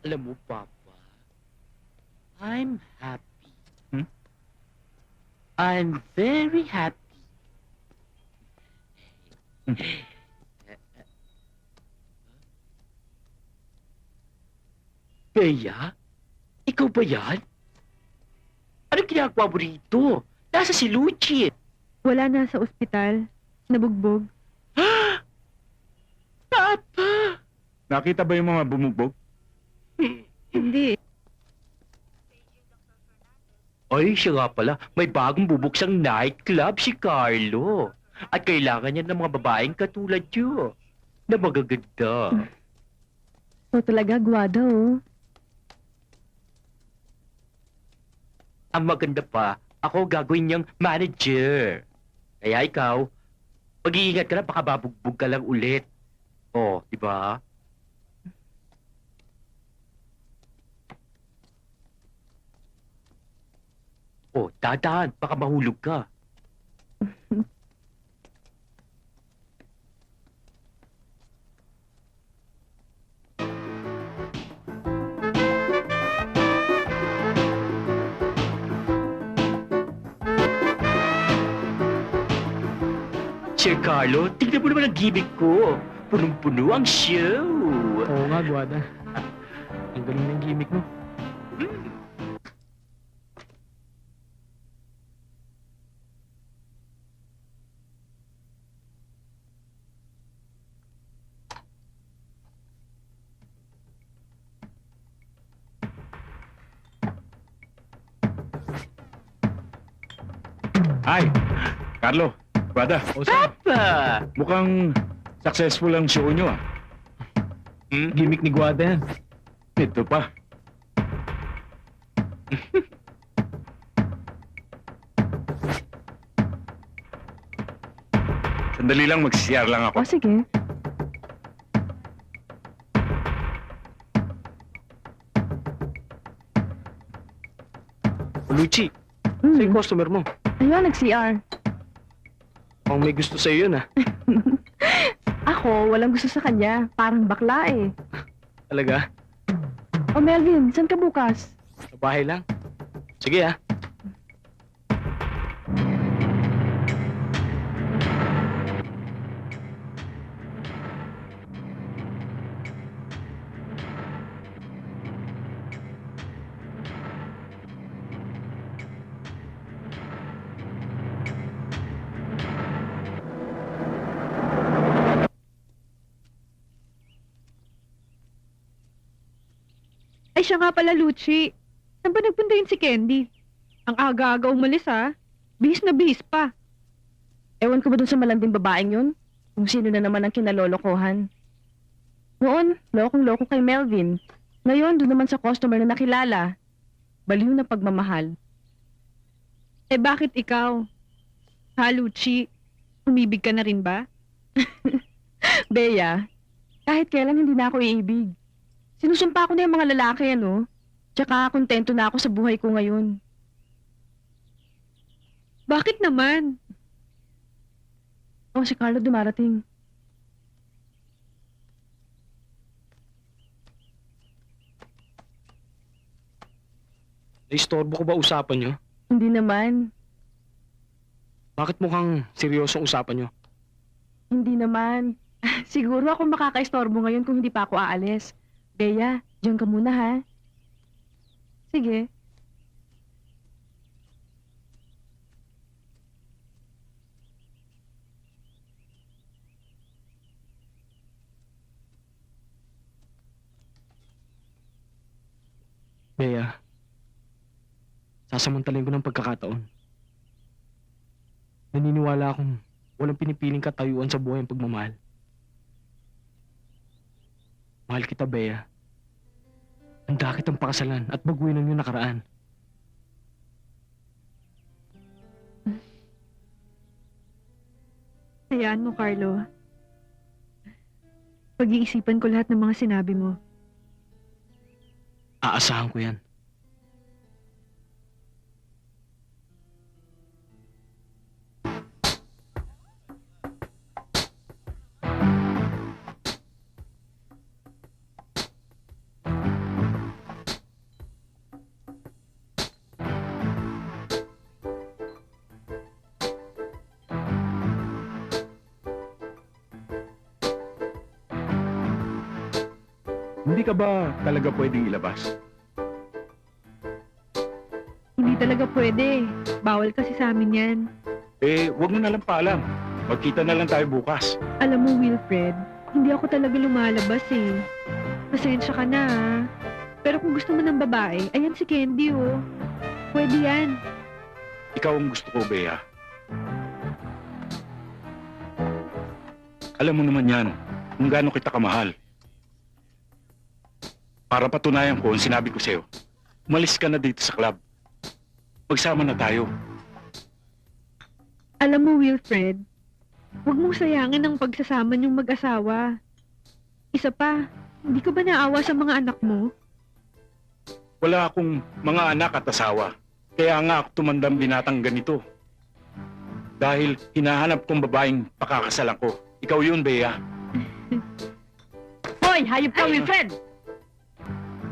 Alam mo, Papa, I'm happy. Hmm? I'm very happy. Bea? Ikaw ba yan? Anong ginagawa mo rito? Nasa si Luchi. Wala na sa ospital. Nabugbog. Papa! Nakita ba yung mga bumugbog? Hindi. Ay, siya nga pala. May bagong bubuksang nightclub si Carlo. At kailangan niya ng mga babaeng katulad niyo. Na magaganda. O talaga, gwada oh. Ang maganda pa, ako gagawin niyang manager. Kaya ikaw, mag-iingat ka na, baka babugbog ka lang ulit. Oh, di ba? Oh, dadaan, baka mahulog ka. Sir Carlo, tignan mo naman ang gimmick ko. Punong-puno ang show. Oo nga, Guada. Ang galing ng gimmick mo. Ay, Carlo, Guada, O saan? Pa! mukhang successful ang show nyo ah. Gimmick ni Guada yan. Ito pa. Sandali lang, magsisiyar lang ako. O sige. Luchi, sa'yo yung customer mo. Ayun, nag-CR. Mukhang may gusto sa'yo yun ah. Ako, walang gusto sa kanya. Parang bakla eh. Talaga? O Melvin, saan ka bukas? Sa bahay lang. Sige ah. Ay, siya nga pala, Luchi. Saan ba nagpunta yun si Candy? Ang aga-aga umalis, ha? Bihis na bihis pa. ewan ko ba dun sa malanding babaeng yun? Kung sino na naman ang kinalolokohan. Noon, lokong-loko kay Melvin. Ngayon, doon naman sa customer na nakilala. Baliw na pagmamahal. Eh, bakit ikaw? Ha, Luchi? Umibig ka na rin ba? Bea, kahit kailan hindi na ako iibig. Sinusumpa ko na yung mga lalaki, ano? Tsaka kontento na ako sa buhay ko ngayon. Bakit naman? Oh, si Carlo dumarating. Naistorbo ko ba usapan nyo? Hindi naman. Bakit mukhang seryosong usapan nyo? Hindi naman. Siguro ako makakaistorbo ngayon kung hindi pa ako aalis. Bea, diyan ka muna ha. Sige. Bea, sasamantalayin ko ng pagkakataon. Naniniwala akong walang pinipiling katayuan sa buhay ang pagmamahal. Mahal kita, Bea. Handa kitang pakasalan at baguhin ang iyong nakaraan. Hayaan mo, Carlo. Pag-iisipan ko lahat ng mga sinabi mo. Aasahan ko yan. Hindi ka ba talaga pwedeng ilabas? Hindi talaga pwede. Bawal kasi sa amin yan. Eh, wag mo na lang paalam. Magkita na lang tayo bukas. Alam mo, Wilfred, hindi ako talaga lumalabas eh. Pasensya ka na ah. Pero kung gusto mo ng babae, ayan si Candy oh. Pwede yan. Ikaw ang gusto ko, Bea. Alam mo naman yan, kung gaano kita kamahal. Para patunayan ko ang sinabi ko sa'yo, umalis ka na dito sa club. Magsama na tayo. Alam mo, Wilfred, huwag mong sayangin ang pagsasama niyong mag-asawa. Isa pa, hindi ka ba naawa sa mga anak mo? Wala akong mga anak at asawa. Kaya nga ako tumandang binatang ganito. Dahil hinahanap kong babaeng pakakasalan ko. Ikaw yun, Bea. Hoy, hayop ka, Wilfred!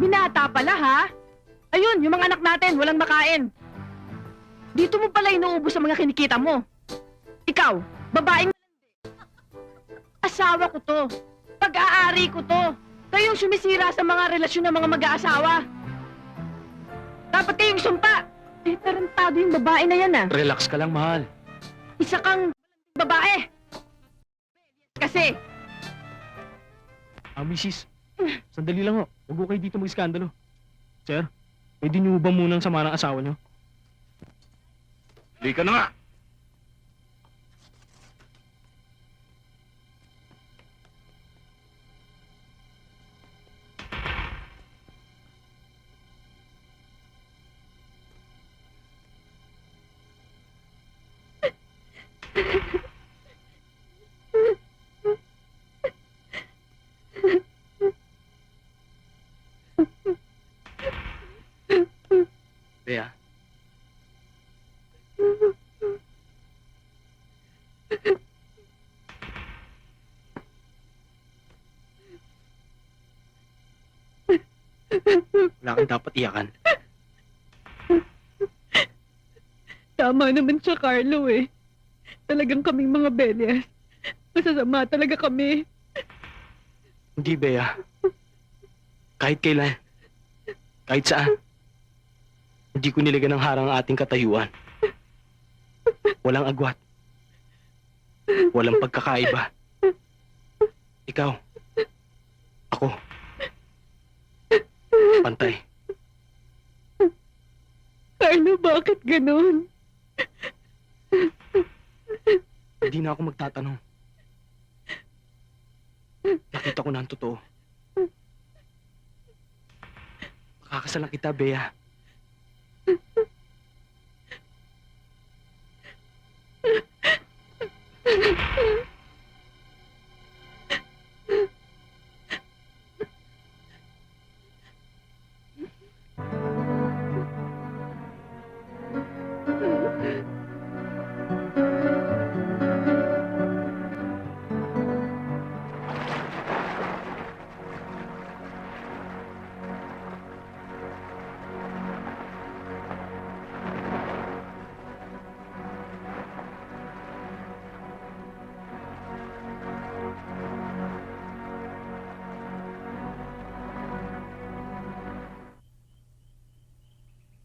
Binata pala, ha? Ayun, yung mga anak natin, walang makain. Dito mo pala inuubos sa mga kinikita mo. Ikaw, babaeng asawa ko to. Pag-aari ko to. Kayong sumisira sa mga relasyon ng mga mag-aasawa. Dapat kayong sumpa. Eh, tarantado yung babae na yan, ah. Relax ka lang, mahal. Isa kang babae. Kasi, Misis, sandali lang ho. Huwag ko kayo dito mag-iskandalo. Sir, pwede niyo ba munang sama ng asawa niyo? Hindi ka na nga. Bea. Wala kang dapat iyakan. Tama naman siya, Carlo eh. Talagang kaming mga Belias. Masasama talaga kami. Hindi, Bea. Kahit kailan, kahit saan, hindi ko nilagyan ng harang ang ating katayuan. Walang agwat. Walang pagkakaiba. Ikaw. Ako. Pantay. Carlo, bakit ganon? Hindi na ako magtatanong. Nakita ko na ang totoo. Makakasalan kita, Bea.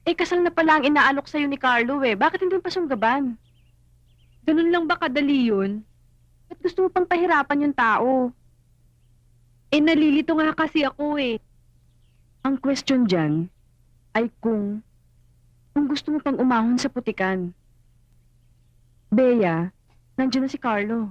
Eh, kasal na pala ang inaalok sa'yo ni Carlo eh. Bakit hindi mo pa sunggaban? Ganun lang ba kadali yun? Ba't gusto mo pang pahirapan yung tao? Eh, nalilito nga kasi ako eh. Ang question dyan ay kung gusto mo pang umahon sa putikan. Bea, nandiyan na si Carlo.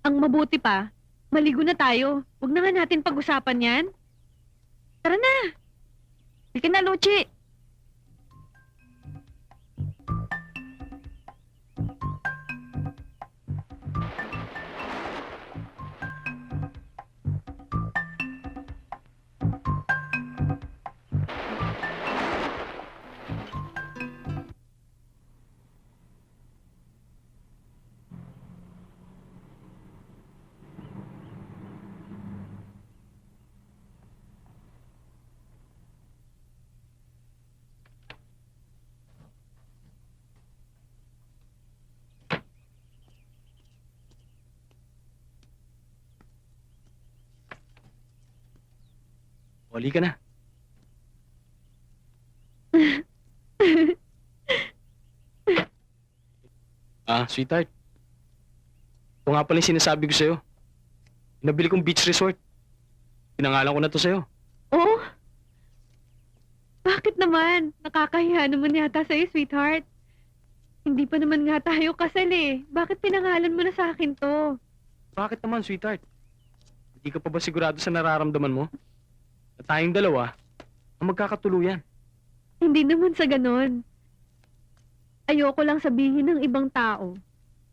Ang mabuti pa, maligo na tayo. Huwag na nga natin pag-usapan yan. Tara na! Halika na, Luchi. Wali ka na. Sweetheart. Ito nga pala yung sinasabi ko sa'yo. Nabili kong beach resort. Pinangalan ko na to sa'yo. Oh? Bakit naman? Nakakahiya naman yata sa'yo, sweetheart. Hindi pa naman nga tayo kasal eh. Bakit pinangalan mo na sa akin to? Bakit naman, sweetheart? Hindi ka pa ba sigurado sa nararamdaman mo? Na tayong dalawa ang magkakatuluyan. Hindi naman sa ganon. Ayoko lang sabihin ng ibang tao.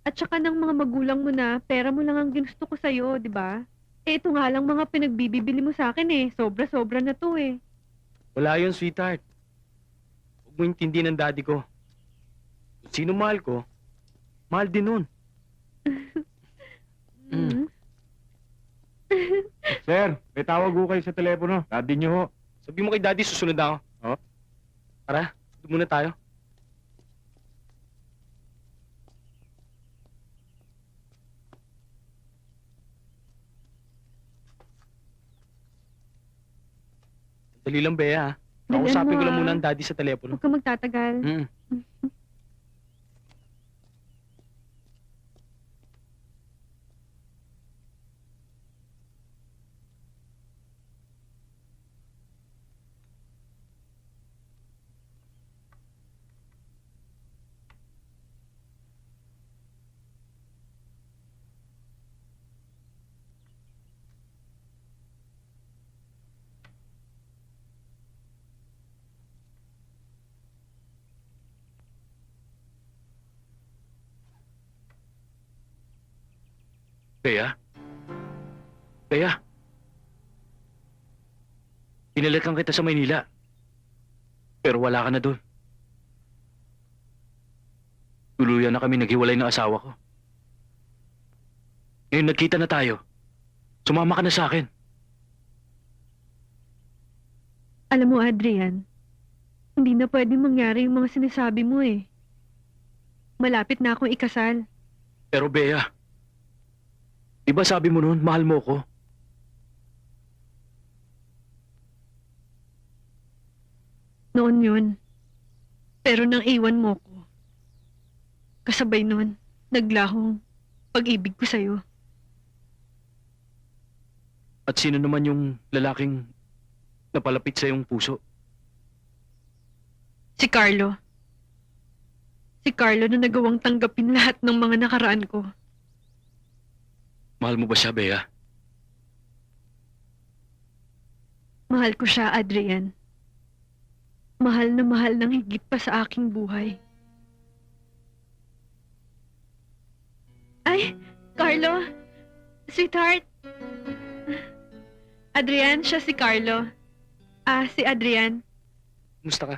At saka ng mga magulang mo na pera mo lang ang ginusto ko sa'yo, di ba? Eh, ito nga lang mga pinagbibili mo sa akin eh. Sobra-sobra na to eh. Wala yun, sweetheart. Huwag mo intindi ng daddy ko. Kung sino mahal ko, mahal din nun. Mm. Sir, may tawag ho kayo sa telepono. Daddy niyo ho. Sabi mo kay daddy, susunod na ako. Oh? Tara, doon muna tayo. Dali lang, Bea, ha? Dalian Kausapin mo, ko lang ah. muna ang daddy sa telepono. Huwag ka magtatagal. Mm. Bea? Bea? Pinalikan kita sa Maynila. Pero wala ka na doon. Tuluyan na kami naghiwalay ng asawa ko. Ngayon nagkita na tayo. Sumama ka na sa akin. Alam mo, Adrian, hindi na pwedeng mangyari yung mga sinasabi mo eh. Malapit na akong ikasal. Pero Bea, di ba sabi mo noon, mahal mo ko? Noon yun. Pero nang iwan mo ko, kasabay nun, naglahong pag-ibig ko sa'yo. At sino naman yung lalaking napalapit sa iyong puso? Si Carlo. Si Carlo na nagawang tanggapin lahat ng mga nakaraan ko. Mahal mo ba siya, Bea? Mahal ko siya, Adrian. Mahal na mahal ng higit pa sa aking buhay. Ay, Carlo! Sweetheart! Adrian, siya si Carlo. Si Adrian. Kumusta ka?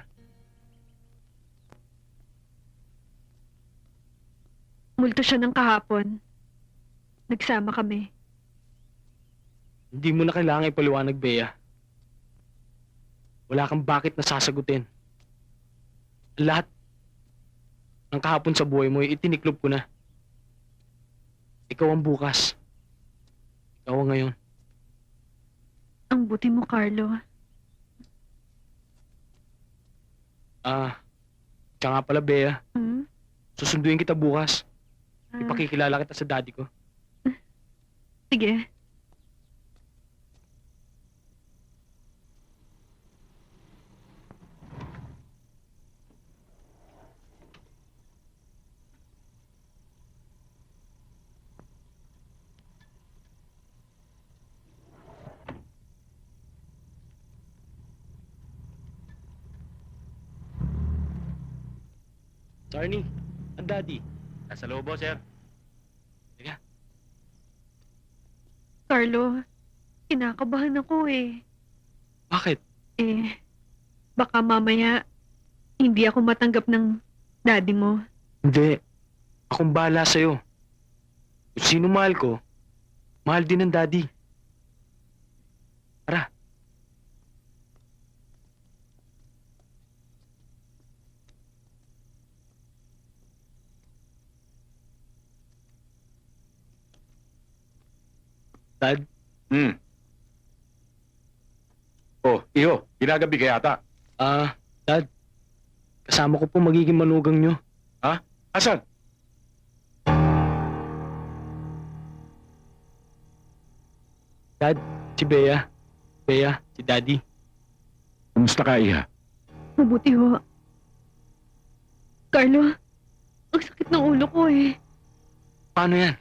Multo siya ng kahapon. Nagsama kami. Hindi mo na kailangan ipaliwanag, Bea. Wala kang bakit na sasagutin. Lahat ng kahapon sa buhay mo, itiniklob ko na. Ikaw ang bukas. Ikaw ang ngayon. Ang buti mo, Carlo. Siya nga pala, Bea. Hmm? Susunduin kita bukas. Ah, Ipakikilala kita sa daddy ko. sige. Sarni, ang daddy. Nasa loob, sir. Carlo, kinakabahan ako eh. Bakit? Baka mamaya hindi ako matanggap ng daddy mo. Hindi. Akong bahala sa'yo. Kung sino mahal ko, mahal din ng daddy. Tara. Dad, Hmm. Oh, iho, ginagabi ka yata. Dad, kasama ko po magiging manugang nyo. Asan? Dad, si Bea. Bea, si daddy. Kumusta ka, iha? Mabuti ho. Carlo, ang sakit ng ulo ko eh. Paano yan?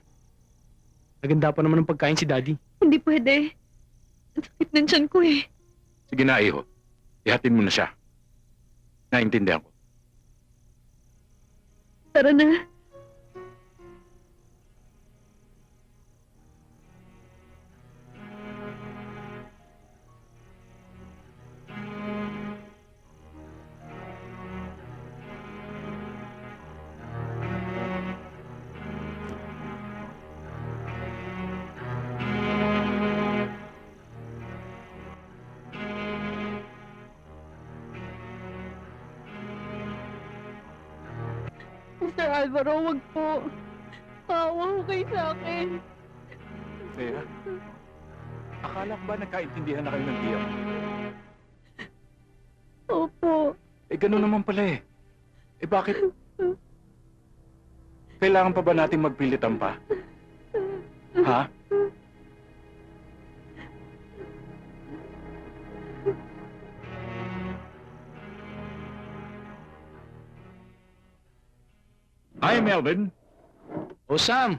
Naganda pa naman ng pagkain si daddy. Hindi pwede. Ang sakit ng tiyan ko eh. Sige na, iho. Ihatin mo na siya. Naintindihan ko. Tara na. Mr. Alvaro, wag po. Maawa ko kayo sa akin. Bea, akala ko ba nagkaintindihan na kayo ng tiyak? Opo. Ganun naman pala eh. Bakit? Kailangan pa ba natin magpilitan pa? Ha? Hi, Melvin. O Sam,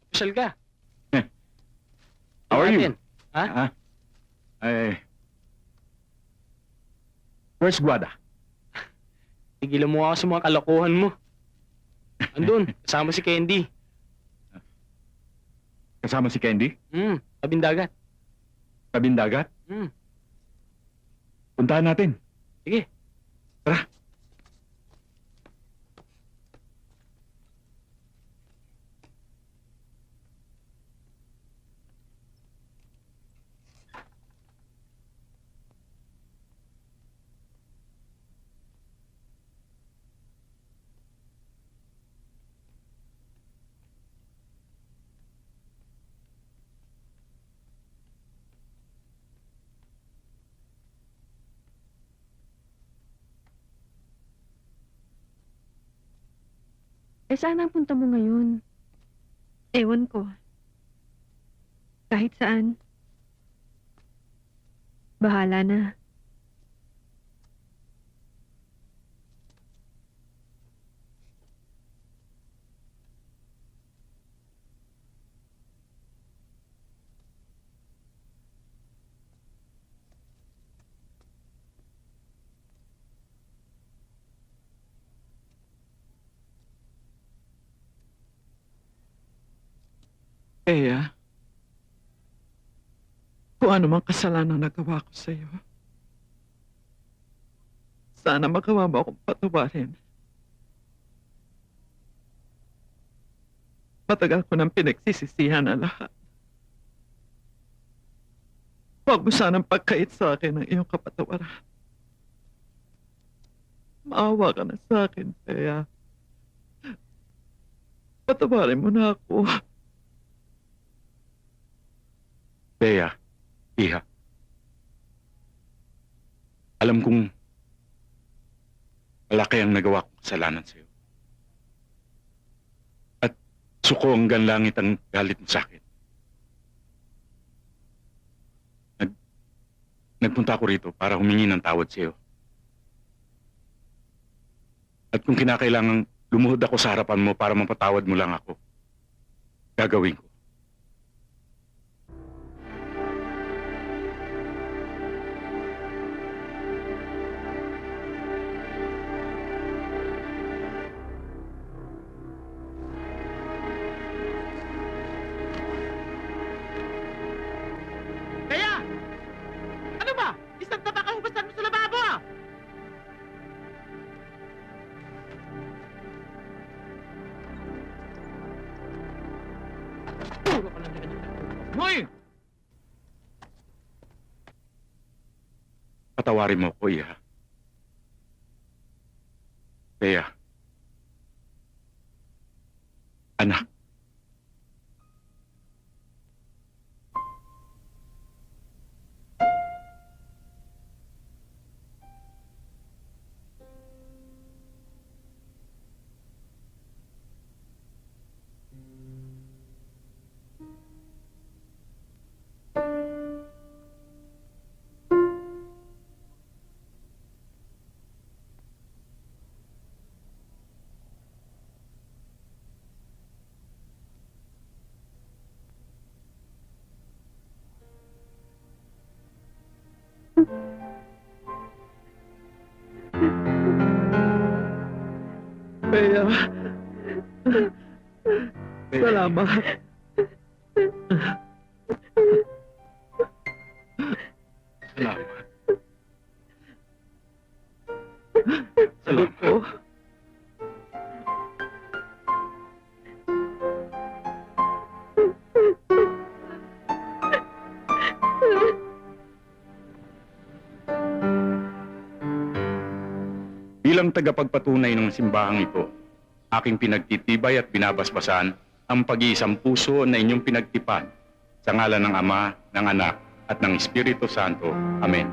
official ka. How are you? Natin. Ha? Where's Guada? Tigilan mo ako sa mga kalokohan mo. Andun, kasama si Candy. Kasama si Candy? Tabing dagat. Tabing dagat? Puntahan natin. Sige. Tara. Saan ang punta mo ngayon? Ewan ko. Kahit saan. Bahala na. Bea, kung ano mang kasalanan nagawa ko sa iyo, sana magawa mo akong patawarin. Matagal ko nang pinagsisisihan ang lahat. Huwag mo sanang pagkait sa akin ng iyong kapatawaran. Maawa ka na sa akin, Bea. Patawarin mo na ako. Bea, iha. Alam kong malaki ang nagawa kong kasalanan sa'yo. At suko hanggang langit ang galit mo sa akin. Nagpunta ako rito para humingi ng tawad sa'yo. At kung kinakailangan lumuhod ako sa harapan mo para mapatawad mo lang ako, gagawin ko. Kaya! Ano ba? Isang taba kahugasan mo sa lababo ah! Puro ka lang na ganyan. Hoy! Patawarin mo ko, iha. Bea. Anak. Bea. Salamat. Salamat. Sabi ko. Bilang tagapagpatunay ng simbahang ito, aking pinagtitibay at binabasbasan ang pag-iisang puso na inyong pinagtipan sa ngalan ng Ama, ng Anak, at ng Espiritu Santo. Amen.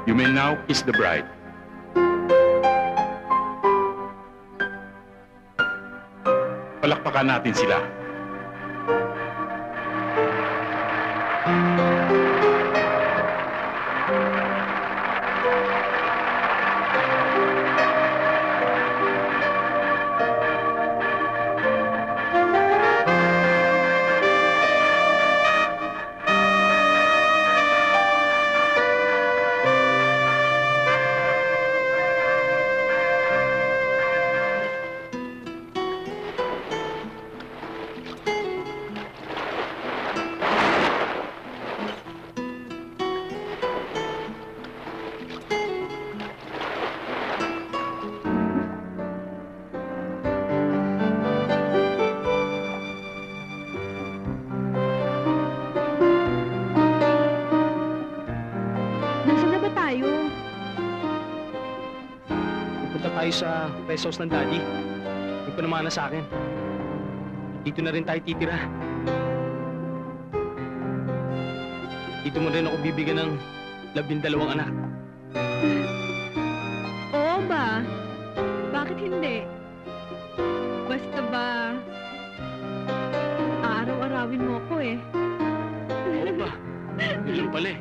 You may now kiss the bride. Palakpakan natin sila. Nasaan na ba tayo? Pupunta tayo sa rest house ng daddy. Yung panamana sa akin. Dito na rin tayo titira. Dito mo rin ako bibigyan ng 12 anak. Oo ba? Bakit hindi? Basta ba, aaraw-arawin mo ako eh. Oo ba? Yun lang pala eh.